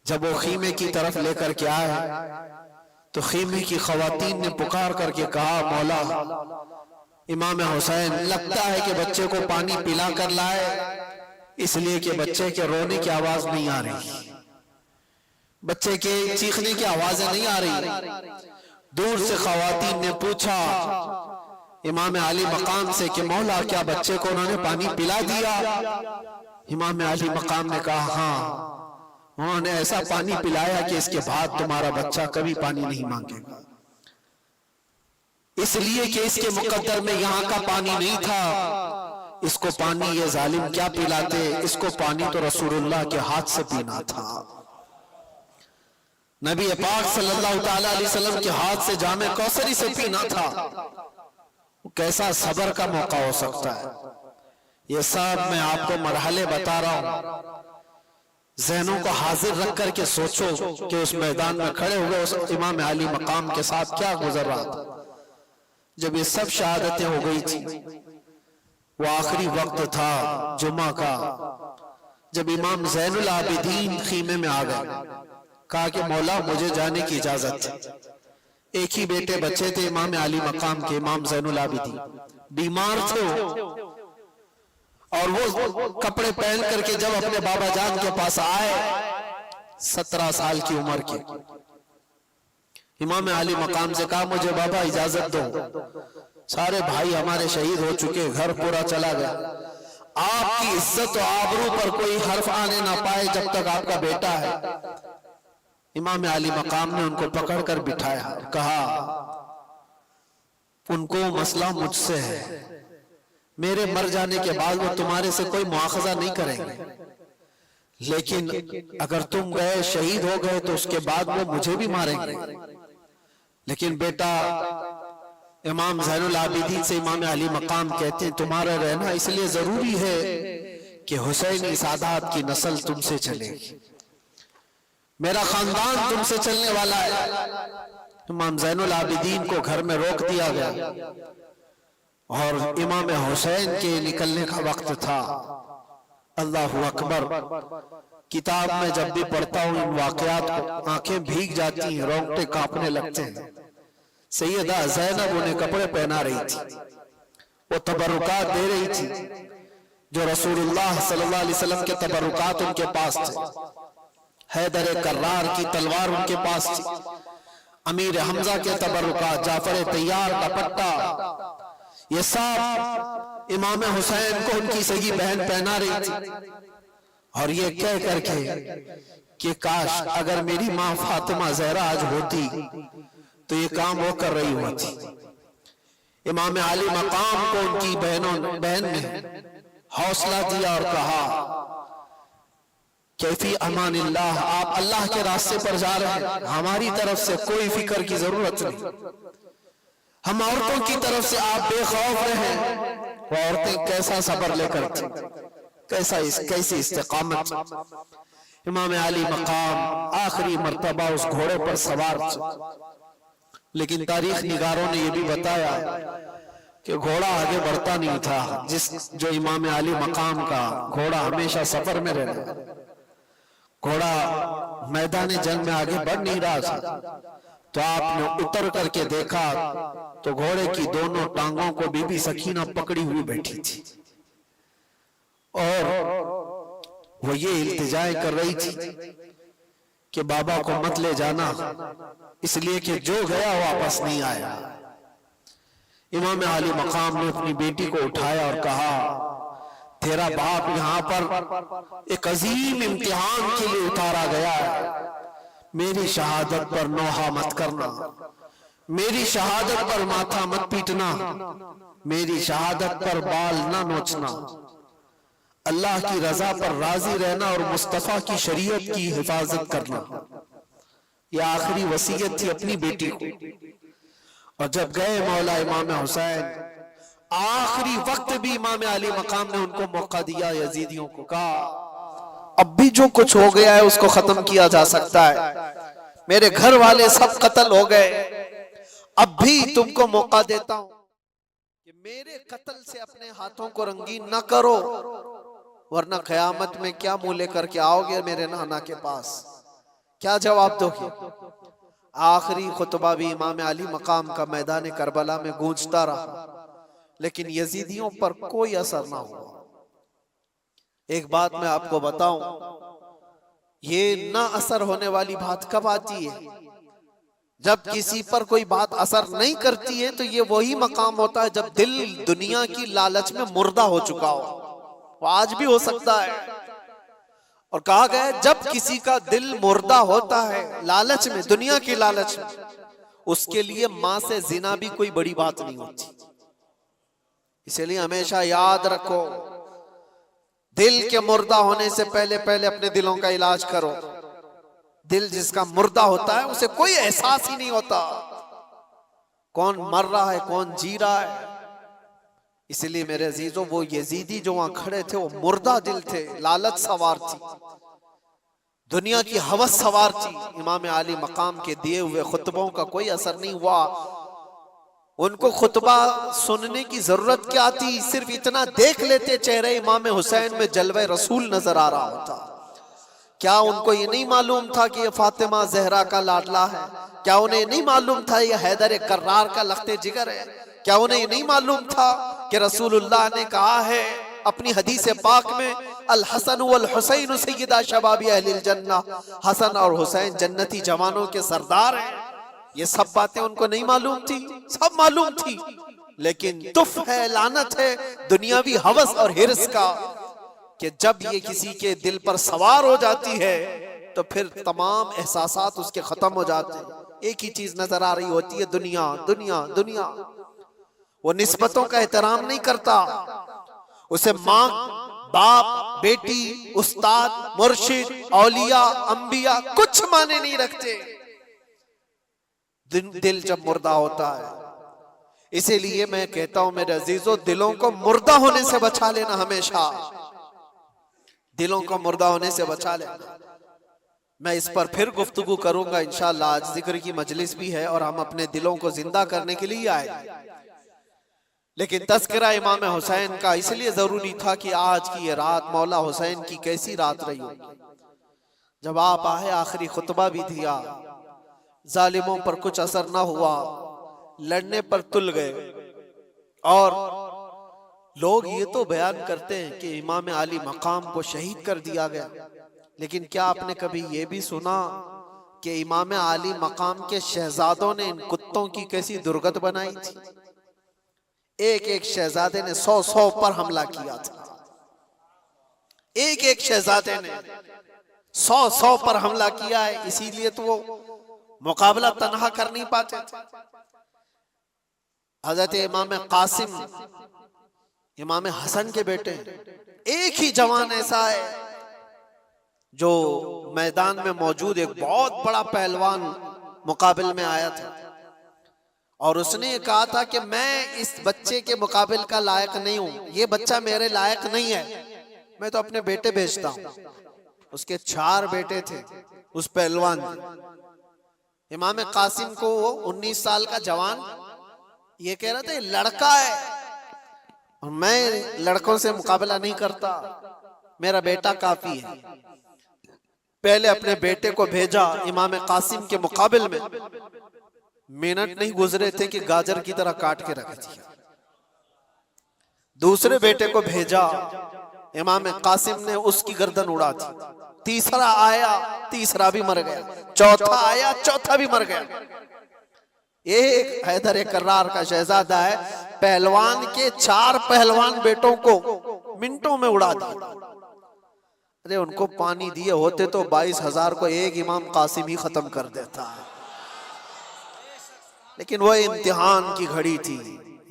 جب وہ خیمے کی طرف لے کر کے آئے تو خیمے کی خواتین نے پکار کر کے کہا مولا امام حسین لگتا ہے کہ بچے کو پانی پلا کر لائے، اس لیے کہ بچے کے رونے کی آواز نہیں آ رہی، بچے کے چیخنے کی آوازیں نہیں آ رہی۔ دور سے خواتین نے پوچھا امام علی مقام سے کہ مولا کیا بچے کو انہوں نے پانی پلا دیا؟ امام علی مقام نے کہا ہاں، انہوں نے ایسا پانی پلایا کہ اس کے بعد تمہارا بچہ کبھی پانی نہیں مانگے گا، اس لیے کہ اس کے مقدر میں یہاں کا پانی نہیں تھا، اس کو پانی یہ ظالم کیا پلاتے، اس کو پانی تو رسول اللہ کے ہاتھ سے پینا تھا، نبی پاک صلی اللہ تعالیٰ علیہ وسلم کے ہاتھ سے جام کوثری سے پینا تھا۔ کیسا صبر کا موقع ہو سکتا ہے؟ یہ سب میں آپ کو مرحلے بتا رہا ہوں، ذہنوں کو حاضر رکھ کر کے سوچو کہ اس میدان میں کھڑے ہوئے اس امام علی مقام کے ساتھ کیا گزر رہا تھا۔ جب یہ سب شہادتیں ہو گئی تھی، وہ آخری وقت تھا جمعہ کا، جب امام زین العابدین خیمے میں آ گئے، کہا کہ مولا مجھے جانے کی اجازت ہے۔ ایک ہی بیٹے بچے تھے امام علی مقام کے، امام زین العابدین، بیمار تھے اور وہ کپڑے پہن کر کے جب اپنے بابا جان کے پاس آئے، 17 سال کی عمر کے، امام علی مقام سے کہا مجھے بابا اجازت دو، سارے بھائی ہمارے شہید ہو چکے، گھر پورا چلا گیا، آپ کی عزت و آبرو پر کوئی حرف آنے نہ پائے جب تک آپ کا بیٹا ہے۔ امام علی مقام نے ان کو پکڑ کر بٹھایا، کہا ان کو مسئلہ مجھ سے ہے، میرے مر جانے کے بعد وہ تمہارے سے کوئی مواخذہ نہیں کریں گے، لیکن اگر تم گئے شہید ہو گئے تو اس کے بعد وہ مجھے بھی ماریں گے، لیکن بیٹا امام زین العابدین سے امام علی مقام کہتے ہیں تمہارا رہنا اس لیے ضروری ہے کہ حسینی سادات کی نسل تم سے چلے گی، میرا خاندان تم سے چلنے والا ہے۔ امام زین العابدین کو گھر میں روک دیا گیا اور امام حسین کے نکلنے کا وقت تھا۔ اللہ اکبر، کتاب میں جب بھی پڑھتا ہوں ان واقعات کو آنکھیں بھیگ جاتی ہیں، رونگٹے کانپنے لگتے ہیں۔ سیدہ زینب انہیں کپڑے پہنا رہی تھی، وہ تبرکات دے رہی تھی جو رسول اللہ صلی اللہ علیہ وسلم کے تبرکات ان کے پاس تھے، حیدر کرار کی تلوار ان کے پاس تھی، امیر حمزہ کے تبرکات، جعفر طیار کا پٹا، یہ سب امام حسین کو ان کی سگی بہن پہنا رہی تھی، اور یہ کہہ کر کے کہ کاش اگر میری ماں فاطمہ زہرا آج ہوتی تو یہ کام وہ کر رہی ہوتی۔ امام علی مقام کو ان کی بہن نے حوصلہ دیا اور کہا کہ فی امان اللہ، آپ اللہ کے راستے پر جا رہے ہیں، ہماری طرف سے کوئی فکر کی ضرورت نہیں، ہم عورتوں کی طرف سے آپ بے خوف رہیں۔ وہ عورتیں کیسا صبر لے کر تھیں، کیسی استقامت۔ امام علی مقام آخری مرتبہ اس گھوڑے پر سوار تھے، لیکن تاریخ نگاروں نے یہ بھی بتایا کہ گھوڑا آگے بڑھتا نہیں تھا، جو امام علی مقام کا گھوڑا ہمیشہ سفر میں رہنا، گھوڑا میدان جنگ میں آگے بڑھ نہیں رہا تھا، تو آپ نے اتر کر کے دیکھا تو گھوڑے کی دونوں ٹانگوں کو بی بی سکینہ پکڑی ہوئی بیٹھی تھی، اور وہ یہ التجائیں کر رہی تھی کہ بابا کو مت لے جانا، اس لیے کہ جو گیا واپس نہیں آیا۔ امام علی مقام نے اپنی بیٹی کو اٹھایا اور کہا تیرا باپ یہاں پر ایک عظیم امتحان کے لیے اتارا گیا ہے، میری شہادت پر نوحہ مت کرنا، میری شہادت پر ماتھا مت پیٹنا، میری شہادت پر بال نہ نوچنا، اللہ کی رضا پر راضی رہنا اور مصطفیٰ کی شریعت کی حفاظت کرنا۔ یہ آخری وصیت تھی اپنی بیٹی کو۔ اور جب گئے مولا امام حسین، آخری وقت بھی امام علی مقام نے ان کو موقع دیا، یزیدیوں کو کہا اب بھی جو کچھ ہو گیا ہے اس کو ختم کیا جا سکتا ہے، میرے گھر والے سب قتل ہو گئے، اب بھی تم کو موقع دیتا ہوں کہ میرے قتل سے اپنے ہاتھوں کو رنگین نہ کرو، ورنہ قیامت میں کیا منہ لے کر کے آؤ گے میرے نانا کے پاس، کیا جواب دو گے؟ آخری خطبہ بھی امام علی مقام کا میدان کربلا میں گونجتا رہا، لیکن یزیدیوں پر کوئی اثر نہ ہوا۔ ایک بات میں آپ کو بتاؤں، یہ نہ اثر ہونے والی بات کب آتی ہے؟ جب کسی پر کوئی بات اثر نہیں کرتی ہے تو یہ وہی مقام ہوتا ہے جب دل دنیا کی لالچ میں مردہ ہو چکا ہو، وہ آج بھی ہو سکتا ہے، اور کہا گیا جب کسی کا دل مردہ ہوتا ہے لالچ میں، دنیا کی لالچ میں، اس کے لیے ماں سے زنا بھی کوئی بڑی بات نہیں ہوتی۔ اسی لیے ہمیشہ یاد رکھو، دل کے مردہ ہونے سے پہلے اپنے دلوں کا علاج کرو۔ دل جس کا مردہ ہوتا ہے اسے کوئی احساس ہی نہیں ہوتا کون مر رہا ہے کون جی رہا ہے۔ اس لیے میرے عزیزوں، وہ یزیدی جو وہاں کھڑے تھے وہ مردہ دل تھے، لالچ سوار تھی، دنیا کی ہوس سوار تھی۔ امام عالی مقام کے دیے ہوئے خطبوں کا کوئی اثر نہیں ہوا، ان کو خطبہ سننے کی ضرورت کیا تھی؟ صرف اتنا دیکھ لیتے چہرے امام حسین میں جلوہ رسول نظر آ رہا ہوتا۔ کیا ان کو یہ نہیں معلوم تھا کہ یہ فاطمہ زہرا کا لاڈلا ہے؟ کیا انہیں نہیں معلوم تھا یہ حیدر کرار کا لخت جگر ہے؟ کیا انہیں یہ نہیں معلوم تھا کہ رسول اللہ نے کہا ہے اپنی حدیث پاک میں، الحسن والحسین سیدہ شباب اہل الجنہ، حسن اور حسین جنتی جوانوں کے سردار ہیں؟ یہ سب باتیں ان کو نہیں معلوم تھی؟ سب معلوم تھی، لیکن تف ہے، لعنت ہے دنیاوی ہوس اور ہرس کا کہ جب یہ کسی کے دل پر سوار ہو جاتی ہے تو پھر تمام احساسات اس کے ختم ہو جاتے ہیں۔ ایک ہی چیز نظر آ رہی ہوتی ہے، دنیا دنیا دنیا۔ وہ نسبتوں کا احترام نہیں کرتا، اسے ماں باپ بیٹی استاد مرشد اولیاء انبیاء کچھ معنی نہیں رکھتے دل جب مردہ ہوتا ہے۔ اسی لیے میں کہتا ہوں میرے عزیزو، دلوں کو مردہ ہونے سے بچا لینا، ہمیشہ دلوں کو مردہ ہونے سے بچا لینا۔ میں اس پر پھر گفتگو کروں گا انشاءاللہ، آج ذکر کی مجلس بھی ہے اور ہم اپنے دلوں کو زندہ کرنے کے لیے آئے، لیکن تذکرہ امام حسین کا اس لیے ضروری تھا کہ آج کی یہ رات مولا حسین کی کیسی رات رہی ہوگی۔ جب آپ آئے آخری خطبہ بھی دیا، ظالموں پر کچھ اثر نہ ہوا، لڑنے پر تل گئے، اور لوگ یہ تو بیان کرتے ہیں کہ امام علی مقام کو شہید کر دیا گیا، لیکن کیا آپ نے کبھی یہ بھی سنا کہ امام علی مقام کے شہزادوں نے ان کتوں کی کیسی درگت بنائی تھی؟ ایک ایک شہزادے نے 100 پر حملہ کیا تھا، ایک ایک شہزادے نے 100 پر حملہ کیا ہے، اسی لیے تو وہ مقابلہ تنہا کر نہیں پاتے تھے۔ حضرت امام قاسم امام حسن کے بیٹے، ایک ہی جوان ایسا ہے جو میدان میں موجود ایک بہت بڑا پہلوان مقابل میں آیا تھا، اور اس نے کہا تھا کہ میں اس بچے کے مقابل کا لائق نہیں ہوں، یہ بچہ میرے لائق نہیں ہے، میں تو اپنے بیٹے بھیجتا ہوں۔ اس کے 4 بیٹے تھے اس پہلوان کے۔ امام قاسم کو 19 سال کا جوان یہ کہہ رہا تھا یہ لڑکا ہے، میں لڑکوں سے مقابلہ نہیں کرتا، میرا بیٹا کافی ہے۔ پہلے اپنے بیٹے کو بھیجا امام قاسم کے مقابل میں، منٹ نہیں گزرے تھے کہ گاجر کی طرح کاٹ کے رکھ دیا۔ دوسرے بیٹے کو بھیجا، امام قاسم نے اس کی گردن اڑا دی۔ تیسرا آیا، تیسرا بھی مر گیا۔ چوتھا آیا، چوتھا بھی مر گیا۔ ایک حیدر کرار کا شہزادہ ہے، پہلوان کے 4 پہلوان بیٹوں کو منٹوں میں اڑا دیا۔ ارے ان کو پانی دیے ہوتے تو 22,000 کو ایک امام قاسم ہی ختم کر دیتا، لیکن وہ امتحان کی گھڑی تھی،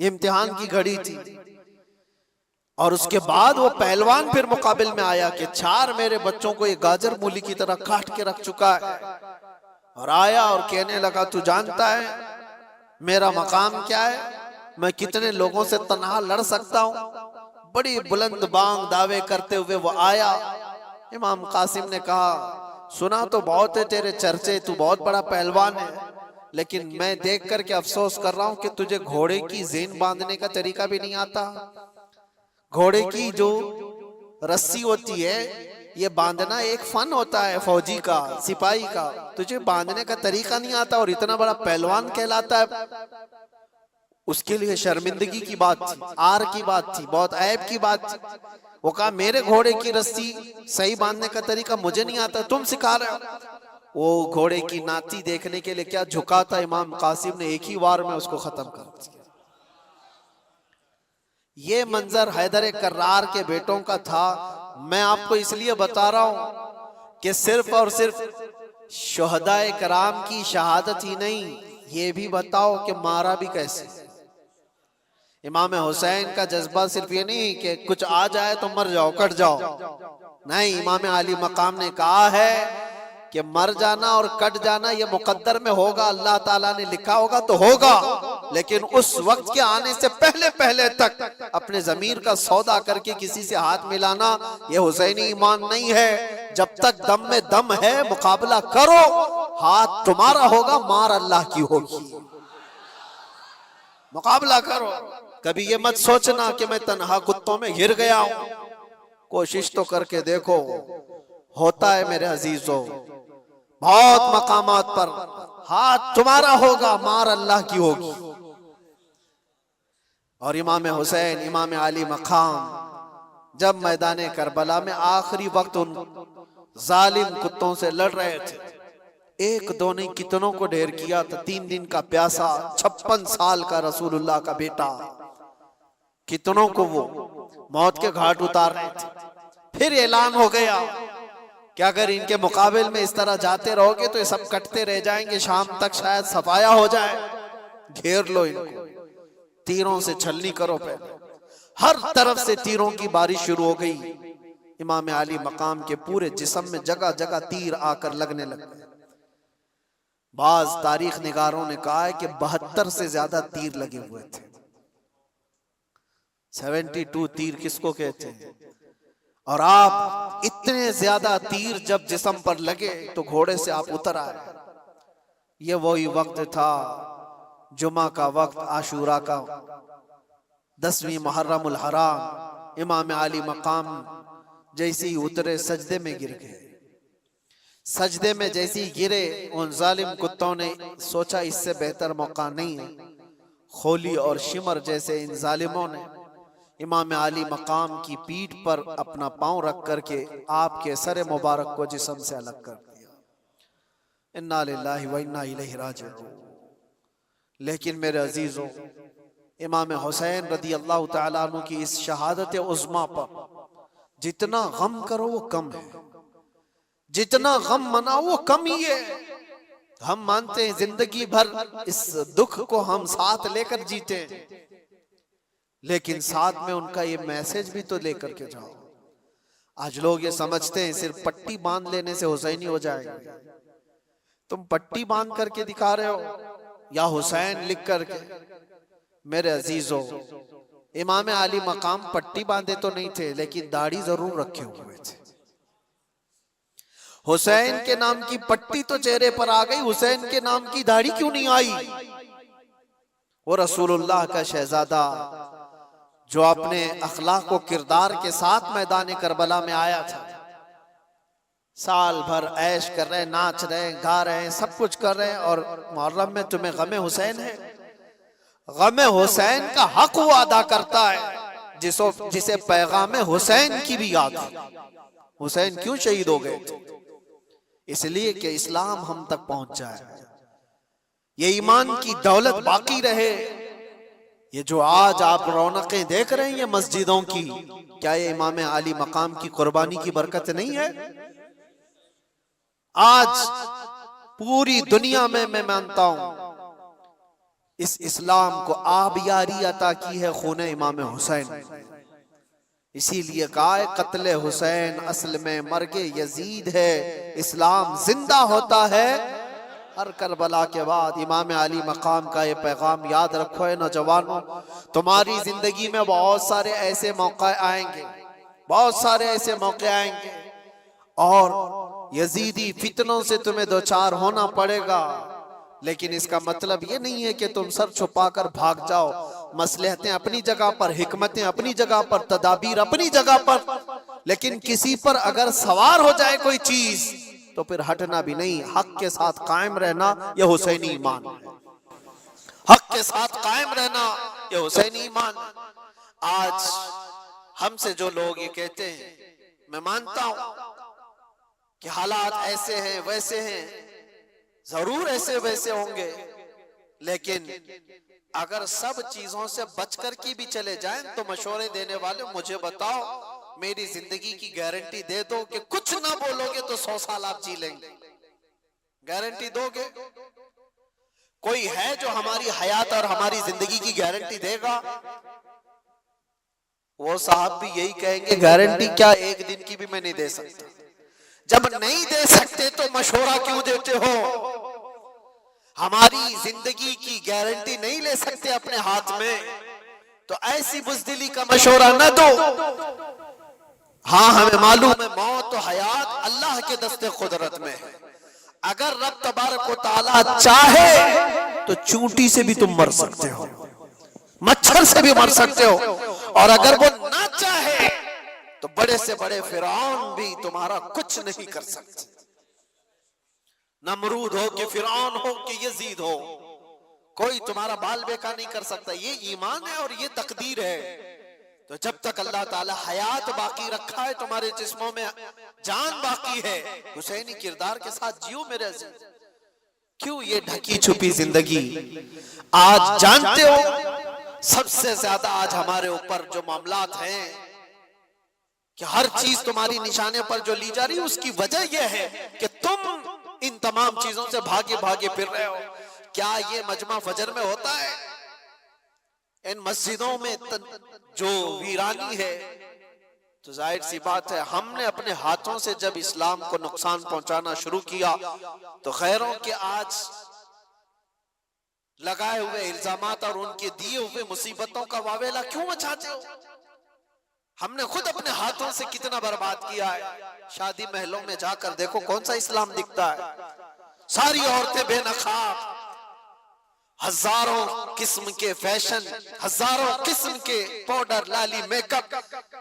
امتحان کی گھڑی تھی۔ اور اس کے بعد وہ پہلوان پھر مقابل میں آیا کہ 4 میرے بچوں کو یہ گاجر مولی کی طرح کاٹ کے رکھ چکا ہے، اور آیا اور کہنے لگا تو جانتا ہے میرا مقام کیا ہے، میں کتنے لوگوں سے تنہا لڑ سکتا ہوں۔ بڑی بلند بانگ دعوے کرتے ہوئے وہ آیا۔ امام قاسم نے کہا سنا تو بہت ہے تیرے چرچے، تو بہت بڑا پہلوان ہے، لیکن میں دیکھ کر کے افسوس کر رہا ہوں کہ تجھے گھوڑے کی زین باندھنے کا طریقہ بھی نہیں آتا۔ گھوڑے کی جو رسی ہوتی ہے یہ باندھنا ایک فن ہوتا ہے فوجی کا، سپاہی کا، تجھے باندھنے کا طریقہ نہیں آتا اور اتنا بڑا پہلوان کہلاتا ہے۔ اس کے لیے شرمندگی کی بات تھی، آر کی بات تھی، بہت عیب کی بات تھی۔ وہ کہا میرے گھوڑے کی رسی صحیح باندھنے کا طریقہ مجھے نہیں آتا، تم سکھا رہے ہو۔ وہ گھوڑے کی ناتی دیکھنے کے لیے کیا جھکا تھا، امام قاسم نے ایک ہی وار میں اس کو ختم کر دیا۔ یہ منظر حیدر کرار کے بیٹوں کا تھا میں آپ کو اس لیے بتا رہا ہوں کہ صرف اور صرف شہدائے کرام کی شہادت ہی نہیں، یہ بھی بتاؤ کہ مارا بھی کیسے۔ امام حسین کا جذبہ صرف یہ نہیں کہ کچھ آ جائے تو مر جاؤ، کٹ جاؤ، نہیں، امام علی مقام نے کہا ہے کہ مر جانا اور کٹ جانا یہ مقدر میں ہوگا، اللہ تعالیٰ نے لکھا ہوگا تو ہوگا، لیکن اس وقت کے آنے سے پہلے پہلے تک اپنے ضمیر کا سودا کر کے کسی سے ہاتھ ملانا یہ حسینی ایمان نہیں ہے۔ جب تک دم میں دم ہے مقابلہ کرو، ہاتھ تمہارا ہوگا، مار اللہ کی ہوگی، مقابلہ کرو۔ کبھی یہ مت سوچنا کہ میں تنہا کتوں میں گر گیا ہوں، کوشش تو کر کے دیکھو، ہوتا ہے میرے عزیزوں، بہت مقامات پر ہاتھ تمہارا ہوگا، مار اللہ کی ہوگی۔ اور امام حسین، امام علی مقام جب میدان کربلا میں آخری وقت ان ظالم کتوں سے لڑ رہے تھے، ایک دو نہیں کتنوں کو ڈھیر کیا تھا، 3 دن کا پیاسا، 56 سال کا رسول اللہ کا بیٹا، کتنوں کو وہ موت کے گھاٹ اتار رہے تھے۔ پھر اعلان ہو گیا کہ اگر ان کے مقابل میں اس طرح جاتے رہو گے تو یہ سب کٹتے رہ جائیں گے، شام تک شاید صفایا ہو جائے، گھیر لو ان کو، تیروں سے چھلنی کرو۔ پہلے ہر طرف سے تیروں کی بارش شروع ہو گئی، امام علی مقام کے پورے جسم میں جگہ جگہ تیر آ کر لگنے لگے۔ بعض تاریخ نگاروں نے کہا ہے کہ 72 سے زیادہ تیر لگے ہوئے تھے۔ 72 تیر کس کو کہتے ہیں؟ اور آپ اتنے زیادہ تیر جب جسم پر لگے تو گھوڑے سے آپ اتر آئے۔ یہ وہی وقت تھا، جمعہ کا وقت، عاشوراء کا 10ویں محرم الحرام، امام علی مقام جیسے ہی اترے سجدے میں گر گئے۔ سجدے میں جیسے ہی گرے ان ظالم کتوں نے سوچا اس سے بہتر موقع نہیں ہے، خولی اور شمر جیسے ان ظالموں نے امام علی مقام کی پیٹھ پر اپنا پاؤں رکھ کر کے آپ کے سر مبارک کو جسم سے الگ کر دیا۔ انا للہ و انا الیہ راجعون۔ لیکن میرے عزیزوں، امام حسین رضی اللہ تعالیٰ عنہ کی اس شہادت عظمیٰ پر جتنا غم کرو وہ کم ہے، جتنا غم مناؤ وہ کم ہی ہے۔ ہم مانتے ہیں زندگی بھر اس دکھ کو ہم ساتھ لے کر جیتے ہیں، لیکن ساتھ میں ان کا یہ میسج بھی تو لے کر کے جاؤ۔ آج لوگ یہ سمجھتے ہیں صرف پٹی باندھ لینے سے حسینی ہو جائے گا۔ تم پٹی باندھ کر کے دکھا رہے ہو یا حسین لکھ کر کے؟ میرے عزیزوں، امام علی مقام پٹی باندھے تو نہیں تھے لیکن داڑھی ضرور رکھے ہوئے تھے۔ حسین کے نام کی پٹی تو چہرے پر آ گئی، حسین کے نام کی داڑھی کیوں نہیں آئی؟ وہ رسول اللہ کا شہزادہ جو اپنے اخلاق و کردار کے ساتھ میدان کربلا میں آیا تھا، سال بھر عیش کر رہے، ناچ رہے، گا رہے، سب کچھ کر رہے، اور محرم میں تمہیں غم حسین ہے؟ غم حسین کا حق وہ ادا کرتا ہے جسے پیغام حسین کی بھی یاد ہے۔ حسین کیوں شہید ہو گئے تھے؟ اس لیے کہ اسلام ہم تک پہنچ جائے، یہ ایمان کی دولت باقی رہے۔ یہ جو آج آپ رونقیں دیکھ رہے ہیں یہ مسجدوں کی، کیا یہ امام علی مقام کی قربانی کی برکت نہیں ہے؟ آج پوری دنیا میں میں مانتا ہوں اس اسلام کو آبیاری عطا کی ہے خون امام حسین۔ اسی لیے کہا ہے قتل حسین اصل میں مرگ یزید ہے، اسلام زندہ ہوتا ہے ہر کربلا کے بعد۔ امام علی مقام کا یہ پیغام یاد رکھو ہے نوجوانوں، تمہاری زندگی میں بہت سارے ایسے موقع آئیں گے، بہت سارے ایسے موقع آئیں گے، اور یزیدی فتنوں سے تمہیں دوچار ہونا پڑے گا، لیکن اس کا مطلب یہ نہیں ہے کہ تم سر چھپا کر بھاگ جاؤ۔ مصلحتیں اپنی جگہ پر، حکمتیں اپنی جگہ پر، تدابیر اپنی جگہ پر، لیکن کسی پر اگر سوار ہو جائے کوئی چیز تو پھر ہٹنا بھی نہیں، حق کے ساتھ قائم رہنا یہ حسینی ایمان ہے۔ حق کے ساتھ قائم رہنا یہ حسینی ایمان۔ آج ہم سے جو لوگ یہ کہتے ہیں، میں مانتا ہوں کہ حالات ایسے ہیں ویسے ہیں، ضرور ایسے ویسے ہوں گے، لیکن اگر سب چیزوں سے بچ کر کی بھی چلے جائیں تو مشورے دینے والے مجھے بتاؤ میری زندگی کی گارنٹی دے دو کہ کچھ نہ بولو گے تو 100 سال آپ جی لیں گے، گارنٹی دو گے؟ کوئی ہے جو ہماری حیات اور ہماری زندگی کی گارنٹی دے گا؟ وہ صاحب بھی یہی کہیں گے گارنٹی کیا، ایک دن کی بھی میں نہیں دے سکتا۔ جب نہیں دے سکتے تو مشورہ کیوں دیتے ہو؟ ہماری زندگی کی گارنٹی نہیں لے سکتے اپنے ہاتھ میں تو ایسی بزدلی کا مشورہ نہ دو۔ ہاں ہمیں معلوم ہے موت و حیات اللہ کے دست قدرت میں ہے، اگر رب تبارک و تعالیٰ چاہے تو چونٹی سے بھی تم مر سکتے ہو، مچھر سے بھی مر سکتے ہو، اور اگر وہ نہ چاہے تو بڑے سے بڑے فرعون بھی تمہارا کچھ نہیں کر سکتے، نمرود ہو کہ فرعون ہو کہ یزید ہو، کوئی تمہارا بال بیکا نہیں کر سکتا۔ یہ ایمان ہے اور یہ تقدیر ہے۔ تو جب تک اللہ تعالی حیات باقی رکھا ہے، تمہارے جسموں میں جان باقی ہے، حسینی کردار کے ساتھ جیو میرے عزیز۔ کیوں یہ ڈھکی چھپی زندگی؟ آج جانتے ہو سب سے زیادہ آج ہمارے اوپر جو معاملات ہیں کہ ہر چیز تمہاری نشانے پر جو لی جا رہی ہے، اس کی وجہ یہ ہے کہ تم ان تمام چیزوں سے بھاگے بھاگے پھر رہے ہو۔ کیا یہ مجمع فجر میں ہوتا ہے؟ ان مسجدوں میں جو ویرانی ہے، تو ظاہر سی بات ہے ہم نے اپنے ہاتھوں سے جب اسلام کو نقصان پہنچانا شروع کیا تو خیروں کے آج لگائے ہوئے الزامات اور ان کے دیے ہوئے مصیبتوں کا واویلا کیوں مچاتے ہو؟ ہم نے خود اپنے ہاتھوں سے کتنا برباد کیا ہے۔ شادی محلوں میں جا کر دیکھو کون سا اسلام دکھتا ہے، ساری عورتیں بے نقاب، ہزاروں قسم کے فیشن، ہزاروں قسم کے پاؤڈر لالی میک اپ،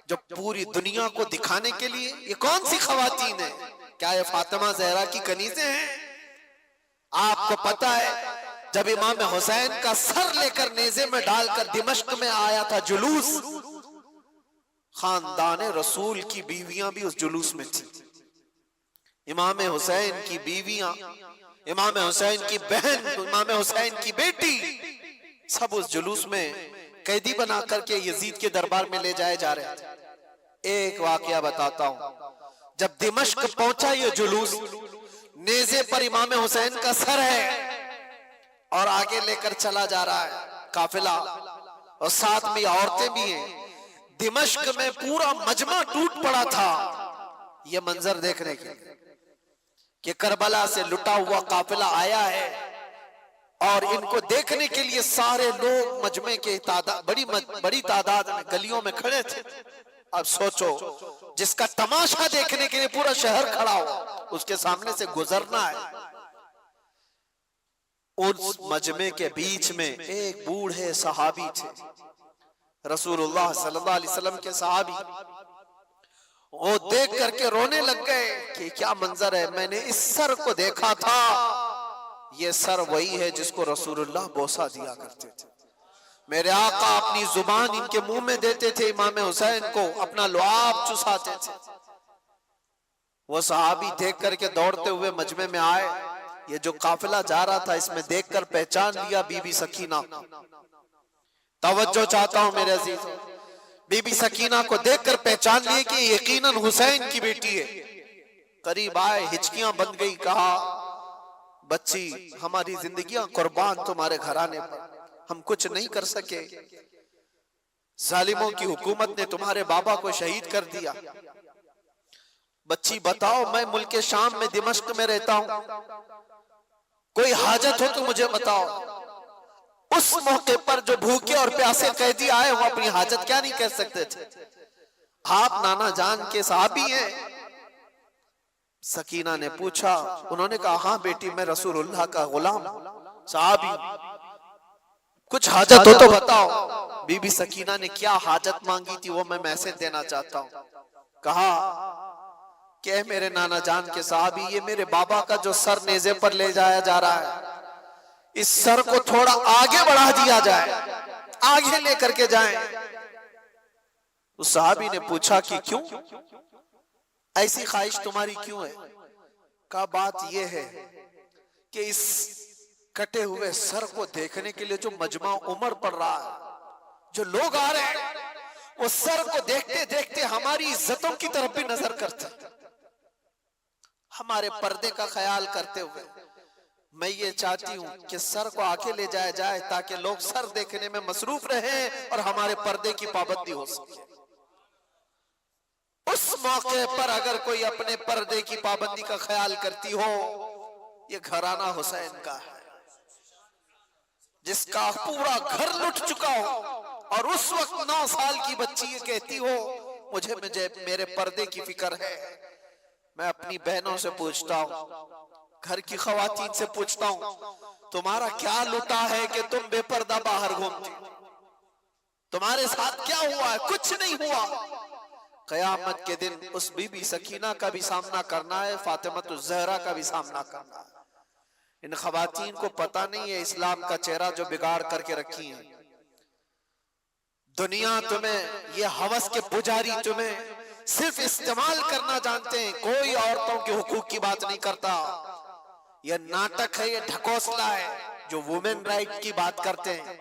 جو پوری دنیا کو دکھانے کے لیے۔ یہ کون سی خواتین ہیں؟ کیا یہ فاطمہ زہرا کی کنیزیں ہیں؟ آپ کو پتا ہے جب امام حسین کا سر لے کر نیزے میں ڈال کر دمشق میں آیا تھا جلوس، خاندان رسول کی بیویاں بھی اس جلوس میں تھی، امام حسین کی بیویاں، امام حسین کی بہن، امام حسین کی بیٹی، سب اس جلوس میں قیدی بنا کر کے یزید کے دربار میں لے جائے جا رہے تھے۔ ایک واقعہ بتاتا ہوں، جب دمشق پہنچا یہ جلوس، نیزے پر امام حسین کا سر ہے اور آگے لے کر چلا جا رہا ہے قافلہ، اور ساتھ میں عورتیں بھی ہیں۔ دمشق میں پورا مجمع ٹوٹ پڑا تھا یہ منظر دیکھنے کے لیے کہ کربلا سے لٹا ہوا قافلہ آیا ہے، اور ان کو دیکھنے کے لیے سارے لوگ مجمع کے بڑی تعداد میں گلیوں میں کھڑے تھے۔ اب سوچو جس کا تماشا دیکھنے کے لیے پورا شہر کھڑا ہو، اس کے سامنے سے گزرنا ہے۔ اس مجمع کے بیچ میں ایک بوڑھے صحابی تھے، رسول اللہ صلی اللہ علیہ وسلم کے صحابی، وہ دیکھ کر کے رونے لگ گئے کہ کیا منظر ہے، میں نے اس سر کو دیکھا تھا، یہ سر وہی ہے جس کو رسول اللہ بوسہ دیا کرتے تھے، میرے آقا اپنی زبان ان کے منہ میں دیتے تھے، امام حسین کو اپنا لعاب چساتے تھے۔ وہ صحابی دیکھ کر کے دوڑتے ہوئے مجمع میں آئے، یہ جو قافلہ جا رہا تھا اس میں دیکھ کر پہچان لیا بی بی سکینہ۔ توجہ چاہتا ہوں میرے عزیز، بی بی سکینہ کو دیکھ کر پہچان لیے کہ یقیناً حسین کی بیٹی ہے۔ قریب آئے، ہچکیاں بند گئی، کہا بچی ہماری زندگیاں قربان تمہارے گھرانے پر، ہم کچھ نہیں کر سکے، ظالموں کی حکومت نے تمہارے بابا کو شہید کر دیا، بچی بتاؤ میں ملک شام میں دمشق میں رہتا ہوں، کوئی حاجت ہو تو مجھے بتاؤ۔ اس موقع پر جو بھوکے اور پیاسے قیدی آئے وہ اپنی حاجت کیا نہیں کہہ سکتے تھے؟ آپ نانا جان کے صحابی ہیں؟ سکینہ نے پوچھا، انہوں نے کہا ہاں بیٹی میں رسول اللہ کا غلام صحابی، کچھ حاجت ہو تو بتاؤ۔ بی بی سکینہ نے کیا حاجت مانگی تھی وہ میں میسج دینا چاہتا ہوں۔ کہا کہ اے میرے نانا جان کے صحابی، یہ میرے بابا کا جو سر نیزے پر لے جایا جا رہا ہے، اس سر کو تھوڑا آگے بڑھا دیا جائے، آگے لے کر کے جائیں۔ اس صحابی نے پوچھا کہ کیوں، ایسی خواہش تمہاری کیوں ہے؟ کہا بات یہ ہے کہ اس کٹے ہوئے سر کو دیکھنے کے لیے جو مجمع عمر پڑ رہا ہے، جو لوگ آ رہے ہیں، وہ سر کو دیکھتے دیکھتے ہماری عزتوں کی طرف بھی نظر کرتے، ہمارے پردے کا خیال کرتے ہوئے۔ میں یہ چاہتی ہوں کہ سر کو آگے لے جایا جائے تاکہ لوگ سر دیکھنے میں مصروف رہیں اور ہمارے پردے کی پابندی ہو سکے۔ اس موقع پر اگر کوئی اپنے پردے کی پابندی کا خیال کرتی ہو، یہ گھرانہ حسین کا ہے، جس کا پورا گھر لٹ چکا ہو، اور اس وقت 9 سال کی بچی یہ کہتی ہو مجھے میرے پردے کی فکر ہے۔ میں اپنی بہنوں سے پوچھتا ہوں، گھر کی خواتین سے پوچھتا ہوں، تمہارا کیا لٹا ہے کہ تم بے پردہ باہر گھومتی؟ تمہارے ساتھ کیا ہوا ہے؟ کچھ نہیں ہوا۔ قیامت کے دن اس بی بی سکینہ کا بھی سامنا کرنا ہے، فاطمہ الزہرا کا بھی سامنا کرنا ہے۔ ان خواتین کو پتہ نہیں ہے اسلام کا چہرہ جو بگاڑ کر کے رکھی ہیں۔ دنیا تمہیں، یہ ہوس کے پجاری تمہیں صرف استعمال کرنا جانتے ہیں، کوئی عورتوں کے حقوق کی بات نہیں کرتا۔ یہ ناٹک ہے، یہ ڈھکوسلا ہے جو وومن رائٹ کی بات کرتے ہیں۔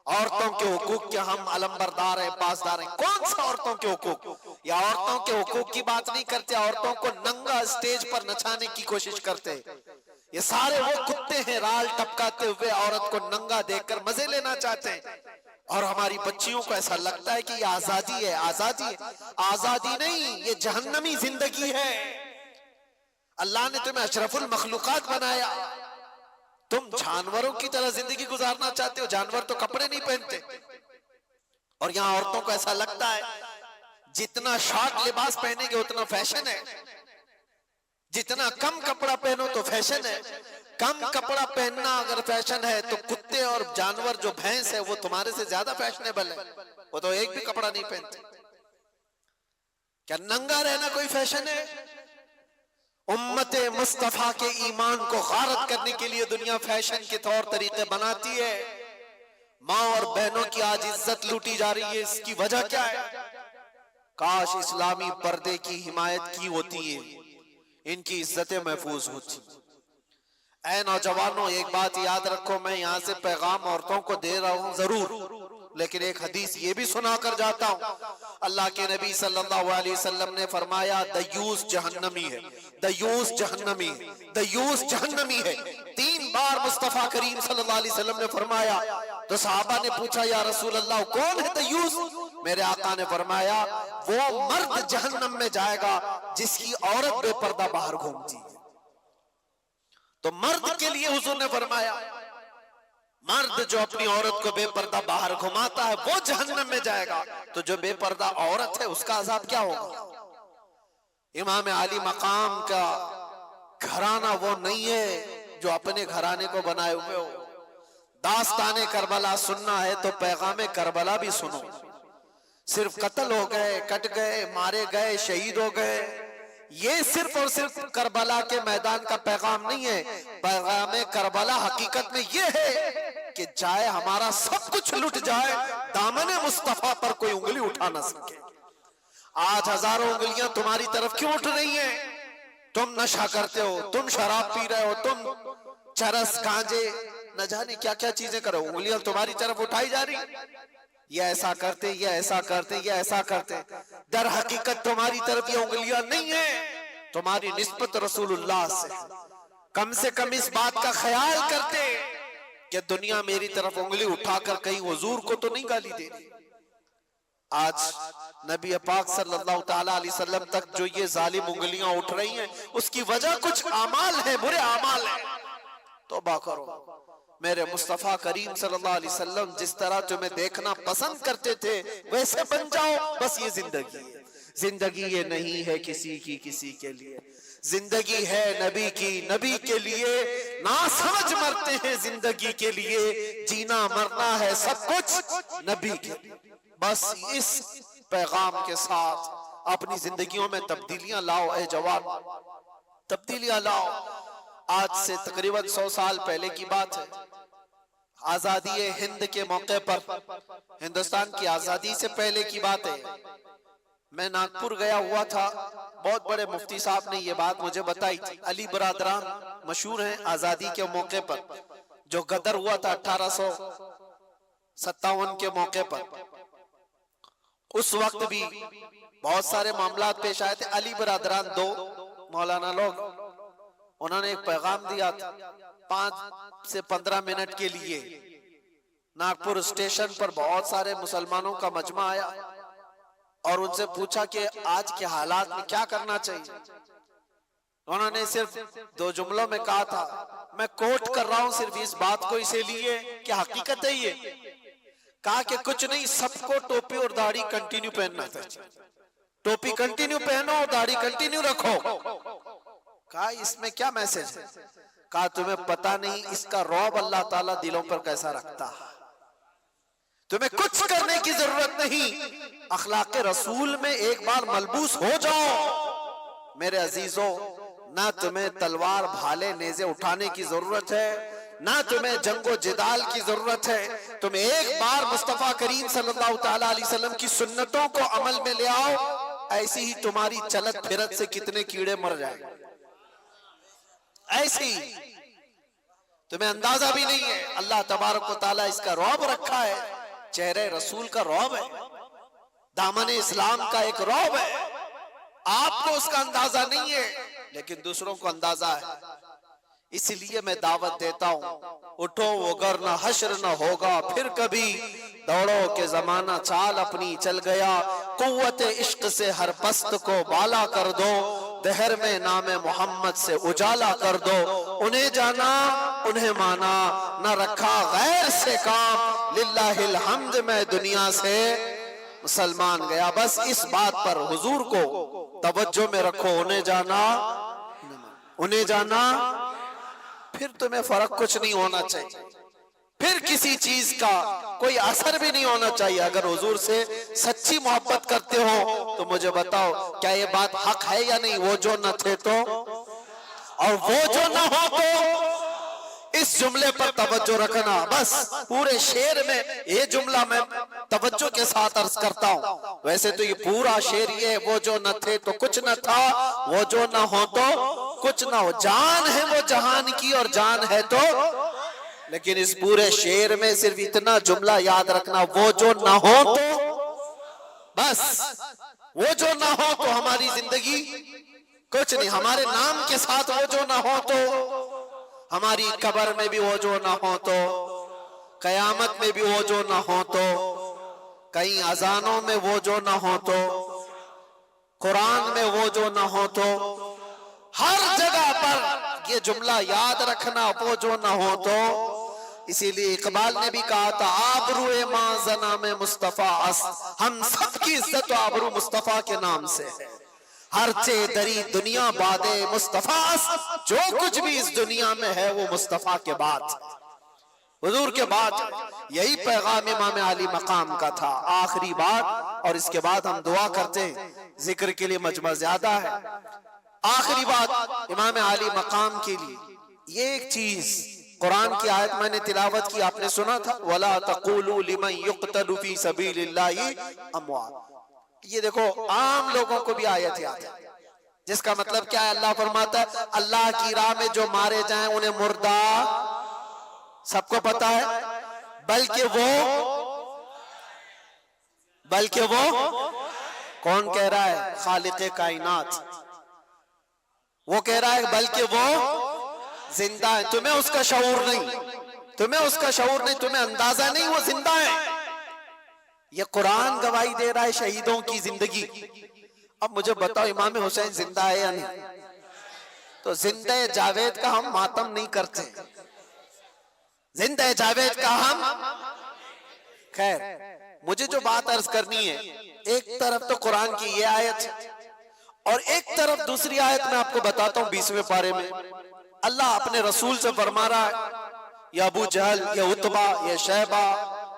عورتوں کے حقوق کے ہم علمبردار ہیں، پاسدار ہیں۔ کون سا عورتوں کے حقوق؟ یہ عورتوں کے حقوق کی بات نہیں کرتے، عورتوں کو ننگا اسٹیج پر نچانے کی کوشش کرتے۔ یہ سارے وہ کتے ہیں رال ٹپکاتے ہوئے عورت کو ننگا دیکھ کر مزے لینا چاہتے ہیں، اور ہماری بچیوں کو ایسا لگتا ہے کہ یہ آزادی ہے۔ آزادی ہے؟ آزادی نہیں، یہ جہنمی زندگی ہے۔ اللہ نے تمہیں اشرف المخلوقات بنایا، تم جانوروں کی طرح زندگی گزارنا چاہتے ہو؟ جانور تو کپڑے نہیں پہنتے، اور یہاں عورتوں کو ایسا لگتا ہے جتنا شارٹ لباس پہنیں گے اتنا فیشن ہے، جتنا کم کپڑا پہنو تو فیشن ہے۔ کم کپڑا پہننا اگر فیشن ہے تو کتے اور جانور جو بھینس ہے وہ تمہارے سے زیادہ فیشنیبل ہے، وہ تو ایک بھی کپڑا نہیں پہنتے۔ کیا ننگا رہنا کوئی فیشن ہے؟ امت مصطفیٰ کے ایمان کو غارت کرنے کے لیے دنیا فیشن کے طور طریقے بناتی ہے۔ ماں اور بہنوں کی آج عزت لوٹی جا رہی ہے، اس کی وجہ کیا ہے؟ کاش اسلامی پردے کی حمایت کی ہوتی ہے، ان کی عزتیں محفوظ ہوتی۔ اے نوجوانوں، ایک بات یاد رکھو، میں یہاں سے پیغام عورتوں کو دے رہا ہوں ضرور، لیکن ایک حدیث یہ بھی سنا کر جاتا ہوں۔ اللہ کے نبی صلی اللہ علیہ وسلم نے فرمایا دیوس جہنمی ہے، دیوس جہنمی ہے، دیوس جہنمی ہے۔ 3 بار مصطفیٰ کریم صلی اللہ علیہ وسلم نے فرمایا۔ تو صحابہ نے پوچھا یا رسول اللہ کون ہے دیوس؟ میرے آقا نے فرمایا وہ مرد جہنم میں جائے گا جس کی عورت بے پردہ باہر گھومتی ہے۔ تو مرد کے لیے حضور نے فرمایا مرد جو اپنی عورت کو بے پردہ باہر گھماتا ہے وہ جہنم میں جائے گا، تو جو بے پردہ عورت ہے اس کا عذاب کیا ہوگا؟ امام عالی مقام کا گھرانہ وہ نہیں ہے جو اپنے گھرانے کو بنائے ہوئے ہو۔ داستان کربلا سننا ہے تو پیغام کربلا بھی سنو۔ صرف قتل ہو گئے، کٹ گئے، مارے گئے، شہید ہو گئے، یہ صرف اور صرف کربلا کے میدان کا پیغام نہیں ہے۔ پیغام کربلا حقیقت میں یہ ہے کہ چاہے ہمارا سب کچھ لٹ جائے، دامن مصطفیٰ پر کوئی انگلی اٹھا نہ سکے۔ آج ہزاروں انگلیاں تمہاری طرف کیوں اٹھ رہی ہیں؟ تم نشہ کرتے ہو، تم شراب پی رہے ہو، تم چرس گانجے نہ جانے کیا کیا چیزیں کرو، انگلیاں تمہاری طرف اٹھائی جا رہی۔ یہ ایسا کرتے، یہ ایسا کرتے، یہ ایسا کرتے، در حقیقت تمہاری طرف یہ انگلیاں نہیں ہیں، تمہاری نسبت رسول اللہ سے۔ کم سے کم اس بات کا خیال کرتے کہ دنیا میری طرف انگلی اٹھا کر کہیں حضور کو تو نہیں گالی دے رہی۔ آج نبی پاک صلی اللہ تعالیٰ علیہ وسلم تک جو یہ ظالم انگلیاں اٹھ رہی ہیں اس کی وجہ کچھ اعمال ہے، برے اعمال ہیں۔ توبہ کرو۔ میرے مصطفیٰ کریم صلی اللہ علیہ وسلم جس طرح تمہیں دیکھنا پسند کرتے تھے ویسے بن جاؤ، بس یہ زندگی ہے۔ زندگی یہ نہیں ہے کسی کی کسی کے لیے، زندگی ہے نبی کی نبی کے لیے۔ نہ سمجھ مرتے ہیں زندگی کے لیے، جینا مرنا ہے سب کچھ نبی کے لیے۔ بس اس پیغام کے ساتھ اپنی زندگیوں میں تبدیلیاں لاؤ اے جوان، تبدیلیاں لاؤ۔ آج سے تقریباً 100 سال پہلے کی بات ہے، آزادی ہند کے موقع پر، ہندوستان کی آزادی سے پہلے کی بات ہے، میں ناگپور گیا ہوا تھا۔ بہت بڑے مفتی صاحب نے یہ بات مجھے بتائی تھی۔ علی برادران مشہور ہیں آزادی کے موقع پر، جو غدر ہوا تھا 1857 کے موقع پر، اس وقت بھی بہت سارے معاملات پیش آئے تھے. علی برادران دو مولانا لوگ، انہوں نے ایک پیغام دیا تھا 5 سے 15 منٹ کے لیے. ناگپور اسٹیشن پر بہت سارے مسلمانوں کا مجمع آیا اور ان سے پوچھا کہ آج کے حالات میں کیا کرنا چاہیے. انہوں نے صرف 2 جملوں میں کہا تھا، میں کوٹ کر رہا ہوں صرف اس بات کو اسے لیے کہ حقیقت ہے یہ، کہا کہ کچھ نہیں، سب کو ٹوپی اور داڑھی کنٹینیو پہننا چاہیے. ٹوپی کنٹینیو پہنو اور داڑھی کنٹینیو رکھو. کہا اس میں کیا میسج ہے؟ کہا تمہیں پتہ نہیں اس کا رعب اللہ تعالیٰ دلوں پر کیسا رکھتا ہے. تمہیں کچھ کرنے کی ضرورت نہیں، اخلاق رسول میں ایک بار ملبوس ہو جاؤ. میرے عزیزوں، نہ تمہیں تلوار بھالے نیزے اٹھانے کی ضرورت ہے، نہ تمہیں جنگ و جدال کی ضرورت ہے. تم ایک بار مصطفیٰ کریم صلی اللہ تعالیٰ علیہ وسلم کی سنتوں کو عمل میں لے آؤ، ایسی ہی تمہاری چلت پھرت سے کتنے کیڑے مر جائیں. ایسی تمہیں اندازہ بھی نہیں ہے. اللہ تبارک و تعالیٰ اس کا رعب رکھا ہے، چہرے رسول کا رعب ہے، دامن اسلام کا ایک رعب ہے. آپ کو اس کا اندازہ نہیں ہے لیکن دوسروں کو اندازہ ہے. اس لیے میں دعوت دیتا ہوں، اٹھو وگرنہ حشر نہ ہوگا پھر کبھی، دوڑو کہ زمانہ چال اپنی چل گیا، قوت عشق سے ہر پست کو بالا کر دو، دہر میں نام محمد سے اجالا کر دو. انہیں جانا انہیں مانا، نہ رکھا غیر سے کام، للہ الحمد میں دنیا سے مسلمان گیا. بس اس بات پر حضور کو توجہ میں رکھو، انہیں جانا انہیں جانا، پھر تمہیں فرق کچھ نہیں ہونا چاہیے، پھر کسی چیز کا کوئی اثر بھی نہیں ہونا چاہیے. اگر حضور سے سچی محبت کرتے ہو تو مجھے بتاؤ کیا یہ بات حق ہے یا نہیں؟ وہ جو نہ تھے تو اور وہ جو نہ ہو تو. اس جملے پر توجہ رکھنا. بس پورے شعر میں یہ جملہ میں توجہ کے ساتھ عرض کرتا ہوں. ویسے تو یہ پورا شعر یہ، وہ جو نہ تھے تو کچھ نہ تھا، وہ جو نہ ہو تو کچھ نہ ہو. جان ہے وہ جہان کی اور جان ہے تو، لیکن اس پورے شعر میں صرف اتنا جملہ یاد رکھنا، وہ جو نہ ہو تو. بس وہ جو نہ ہو تو ہماری زندگی کچھ نہیں. ہمارے نام کے ساتھ وہ جو نہ ہو تو، ہماری قبر میں بھی وہ جو نہ ہو تو، قیامت میں بھی وہ جو نہ ہو تو، کہیں اذانوں میں وہ جو نہ ہو تو، قرآن میں وہ جو نہ ہو تو، ہر جگہ پر یہ جملہ یاد رکھنا، وہ جو نہ ہو تو. اسی لیے اقبال نے بھی کہا تھا، آبروئے ماں زنام مصطفیٰ است، ہم سب کی عزت و آبرو مصطفیٰ کے نام سے ہے. ہر چے دری دنیا بادے مصطفیٰ است، جو کچھ بھی اس دنیا میں ہے وہ مصطفیٰ کے بعد، حضور کے بعد. یہی پیغام امام علی مقام کا تھا. آخری بات، اور اس کے بعد ہم دعا کرتے ہیں، ذکر کے لیے مجمع زیادہ ہے. آخری بات امام علی مقام کے لیے یہ ایک چیز، قرآن کی آیت میں نے تلاوت کی، آپ نے سنا تھا، وَلَا تَقُولُوا لِمَنْ يُقْتَلُ فِي سَبِيلِ اللَّهِ أَمْوَاتٌ. یہ دیکھو عام لوگوں کو بھی آیت یاد ہے، جس کا مطلب کیا ہے؟ اللہ فرماتا ہے اللہ کی راہ میں جو مارے جائیں انہیں مردہ، سب کو پتا ہے، بلکہ وہ کون کہہ رہا ہے؟ خالق کائنات. وہ کہہ رہا ہے بلکہ وہ زندہ ہے. تمہیں اس کا شعور نہیں، تمہیں اندازہ نہیں وہ زندہ ہے. یہ قرآن گواہی دے رہا ہے شہیدوں کی زندگی. اب مجھے بتاؤ امام حسین زندہ ہے یا نہیں؟ تو زندہ جاوید کا ہم ماتم نہیں کرتے، زندہ جاوید کا ہم. خیر، مجھے جو بات عرض کرنی ہے، ایک طرف تو قرآن کی یہ آیت اور ایک طرف دوسری آیت میں آپ کو بتاتا ہوں 20ویں پارے میں اللہ اپنے رسول سے فرما رہا ہے، یا ابو جہل، یا عتبہ، یا شیبہ،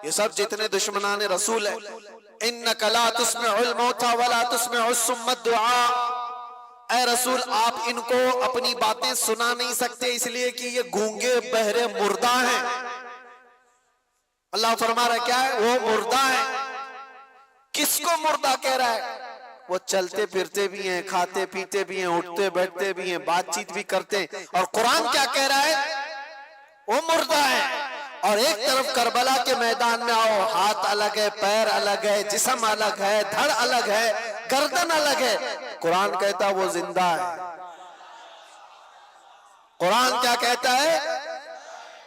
یہ سب جتنے دشمنان رسول ہیں، اِنَّكَ لَا تُسْمِعُ الْمَوْتَى وَلَا تُسْمِعُ الصُّمَّ الدُّعَاءَ. اے رسول آپ ان کو اپنی باتیں سنا نہیں سکتے، اس لیے کہ یہ گونگے بہرے مردہ ہیں. اللہ فرما رہا ہے کیا ہے؟ وہ مردہ ہیں. کس کو مردہ کہہ رہا ہے؟ وہ چلتے پھرتے بھی ہیں، کھاتے پیتے بھی ہیں، اٹھتے بیٹھتے بھی ہیں، بات چیت بھی کرتے ہیں. اور قرآن کیا کہہ رہا ہے؟ وہ مردہ ہے. اور ایک طرف کربلا کے میدان میں آؤ، ہاتھ الگ ہے، پیر الگ ہے، جسم الگ ہے، دھڑ الگ ہے، گردن الگ ہے، قرآن کہتا وہ زندہ ہے۔ قرآن کیا کہتا ہے؟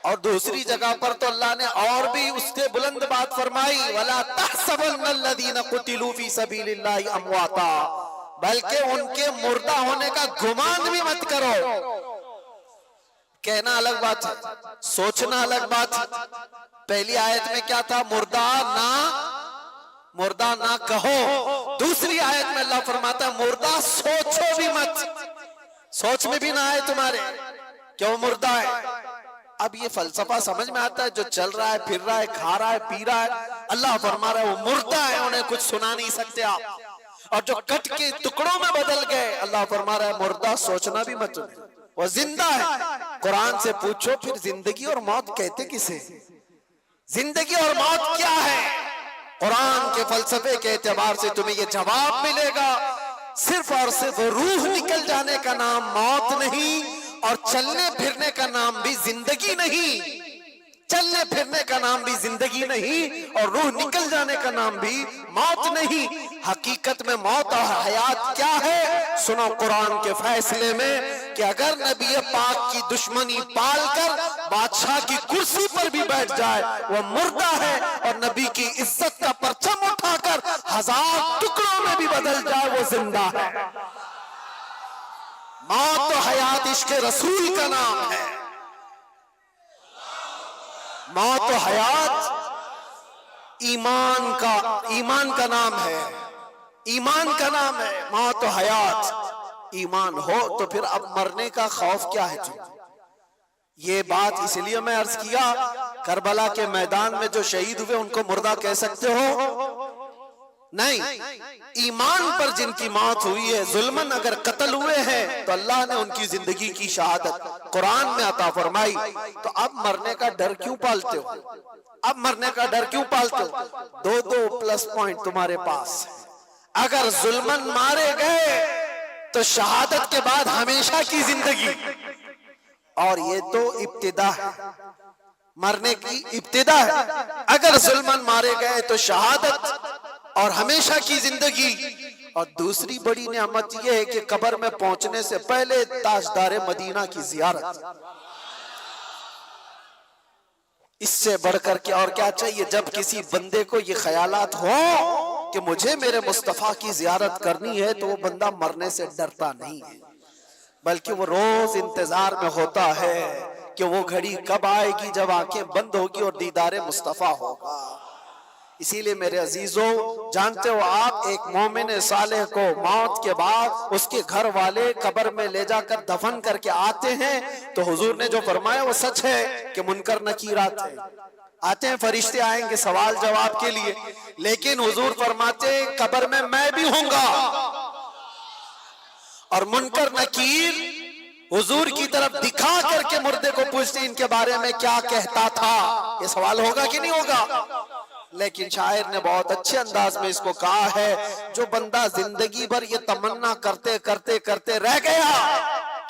اور دوسری جگہ پر تو اللہ نے اور بھی اس سے بلند بات فرمائی، وَلَا تَحْسَبَنَّ الَّذِينَ قُتِلُوا فِي سَبِيلِ اللَّهِ أَمْوَاتًا، بلکہ ان کے مردہ ہونے کا گمان بھی مت کرو۔ کہنا الگ بات ہے، سوچنا الگ بات ہے۔ پہلی آیت میں کیا تھا؟ مردہ نہ کہو۔ دوسری آیت میں اللہ فرماتا ہے مردہ سوچو بھی مت، سوچ میں بھی نہ آئے تمہارے کہ وہ مردہ ہے۔ اب یہ فلسفہ سمجھ میں آتا ہے، جو چل رہا ہے، پھر رہا ہے، کھا رہا ہے، پی رہا ہے، اللہ فرما رہا ہے وہ مردہ ہے، انہیں کچھ سنا نہیں سکتے آپ۔ اور جو کٹ کے ٹکڑوں میں بدل گئے، اللہ فرما رہا ہے مردہ سوچنا بھی مت، وہ زندہ ہے۔ قرآن سے پوچھو پھر زندگی اور موت کہتے کسے؟ زندگی اور موت کیا ہے؟ قرآن کے فلسفے کے اعتبار سے تمہیں یہ جواب ملے گا، صرف اور صرف روح نکل جانے کا نام موت نہیں، اور چلنے پھرنے کا نام بھی زندگی نہیں۔ چلنے پھرنے کا نام بھی زندگی نہیں، اور روح نکل جانے کا نام بھی موت نہیں۔ حقیقت میں موت اور حیات کیا ہے؟ سنو قرآن کے فیصلے میں کہ اگر نبی پاک کی دشمنی پال کر بادشاہ کی کرسی پر بھی بیٹھ جائے وہ مردہ ہے، اور نبی کی عزت کا پرچم اٹھا کر 1000 ٹکڑوں میں بھی بدل جائے وہ زندہ ہے۔ موت و حیات عشق رسول کا نام ہے۔ موت و حیات ایمان کا نام ہے، ایمان کا نام ہے۔ موت و حیات ایمان ہو تو پھر اب مرنے کا خوف کیا ہے تم؟ یہ بات اس لیے میں عرض کیا، کربلا کے میدان میں جو شہید ہوئے ان کو مردہ کہہ سکتے ہو؟ نہیں، ایمان پر جن کی موت ہوئی ہے، ظلمن اگر قتل ہوئے ہیں تو اللہ نے ان کی زندگی کی شہادت قرآن میں عطا فرمائی۔ تو اب مرنے کا ڈر کیوں پالتے ہو؟ اب مرنے کا ڈر کیوں پالتے ہو؟ دو پلس پوائنٹ تمہارے پاس۔ اگر ظلمن مارے گئے تو شہادت کے بعد ہمیشہ کی زندگی، اور یہ تو ابتدا ہے، مرنے کی ابتدا ہے۔ اگر ظلمن مارے گئے تو شہادت اور ہمیشہ کی زندگی۔ اور دوسری بڑی نعمت یہ ہے کہ قبر میں پہنچنے سے پہلے تاجدار مدینہ کی زیارت۔ اس سے بڑھ کر کے اور کیا چاہیے؟ جب کسی بندے کو یہ خیالات ہو کہ مجھے میرے مصطفیٰ کی زیارت کرنی ہے تو وہ بندہ مرنے سے ڈرتا نہیں ہے، بلکہ وہ روز انتظار میں ہوتا ہے کہ وہ گھڑی کب آئے گی جب آنکھیں بند ہوگی اور دیدار مصطفیٰ ہوگا۔ اسی لیے میرے عزیزوں، جانتے ہو آپ ایک مومن صالح کو موت کے بعد اس کے گھر والے قبر میں لے جا کر دفن کر کے آتے ہیں تو حضور نے جو فرمایا وہ سچ ہے کہ منکر نکیرات آتے ہیں، فرشتے آئیں گے سوال جواب کے لیے، لیکن حضور فرماتے ہیں قبر میں بھی ہوں گا، اور منکر نکیر حضور کی طرف دکھا کر کے مردے کو پوچھتے ان کے بارے میں کیا کہتا تھا۔ یہ سوال ہوگا کہ نہیں ہوگا؟ لیکن شاعر نے بہت اچھے انداز میں اس کو کہا ہے، جو بندہ زندگی بھر یہ تمنا کرتے کرتے کرتے رہ گیا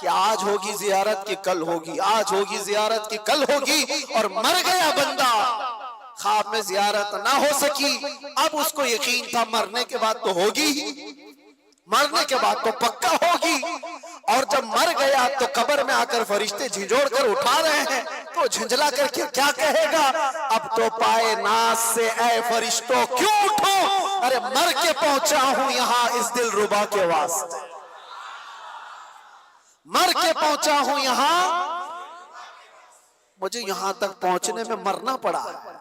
کہ آج ہوگی زیارت کی کل ہوگی، آج ہوگی زیارت کی کل ہوگی، اور مر گیا بندہ، خواب میں زیارت نہ ہو سکی، اب اس کو یقین تھا مرنے کے بعد تو ہوگی، مرنے کے بعد تو پکا ہوگی، اور جب مر گیا تو قبر میں آ کر فرشتے جھنجھوڑ کر اٹھا رہے ہیں تو جھنجلا کر کے کیا کہے گا؟ اب تو پائے ناز سے اے فرشتوں کیوں اٹھو، ارے مر کے پہنچا ہوں یہاں اس دل ربا کے واسطے، مر کے پہنچا ہوں یہاں، مجھے یہاں تک پہنچنے میں مرنا پڑا ہے،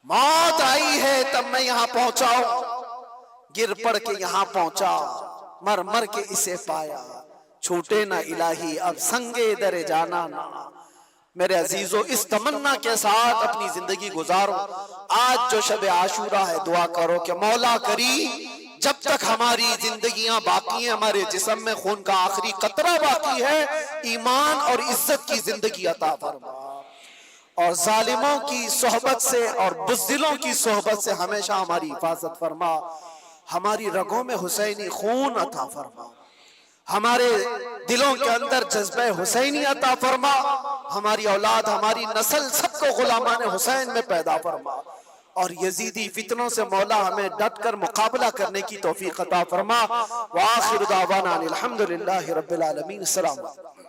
موت آئی ہے تب میں یہاں پہنچا ہوں، گر پڑ کے یہاں پہنچا، مر مر کے اسے پایا، چھوٹے نہ الہی اب سنگے در جانا نہ۔ میرے عزیزو، اس تمنا کے ساتھ اپنی زندگی گزارو۔ آج جو شب عاشورہ ہے، دعا کرو کہ مولا کریم جب تک ہماری زندگیاں باقی ہیں، ہمارے جسم میں خون کا آخری قطرہ باقی ہے، ایمان اور عزت کی زندگی عطا فرما، اور ظالموں کی صحبت سے اور بزدلوں کی صحبت سے ہمیشہ ہماری حفاظت فرما، ہماری رگوں میں حسینی خون عطا فرما، ہمارے دلوں کے اندر جذبہ حسینی عطا فرما، ہماری اولاد ہماری نسل سب کو غلامان حسین میں پیدا فرما، اور یزیدی فتنوں سے مولا ہمیں ڈٹ کر مقابلہ کرنے کی توفیق عطا فرما۔ وآخر دعوانا الحمدللہ رب العالمین۔ السلام علیکم۔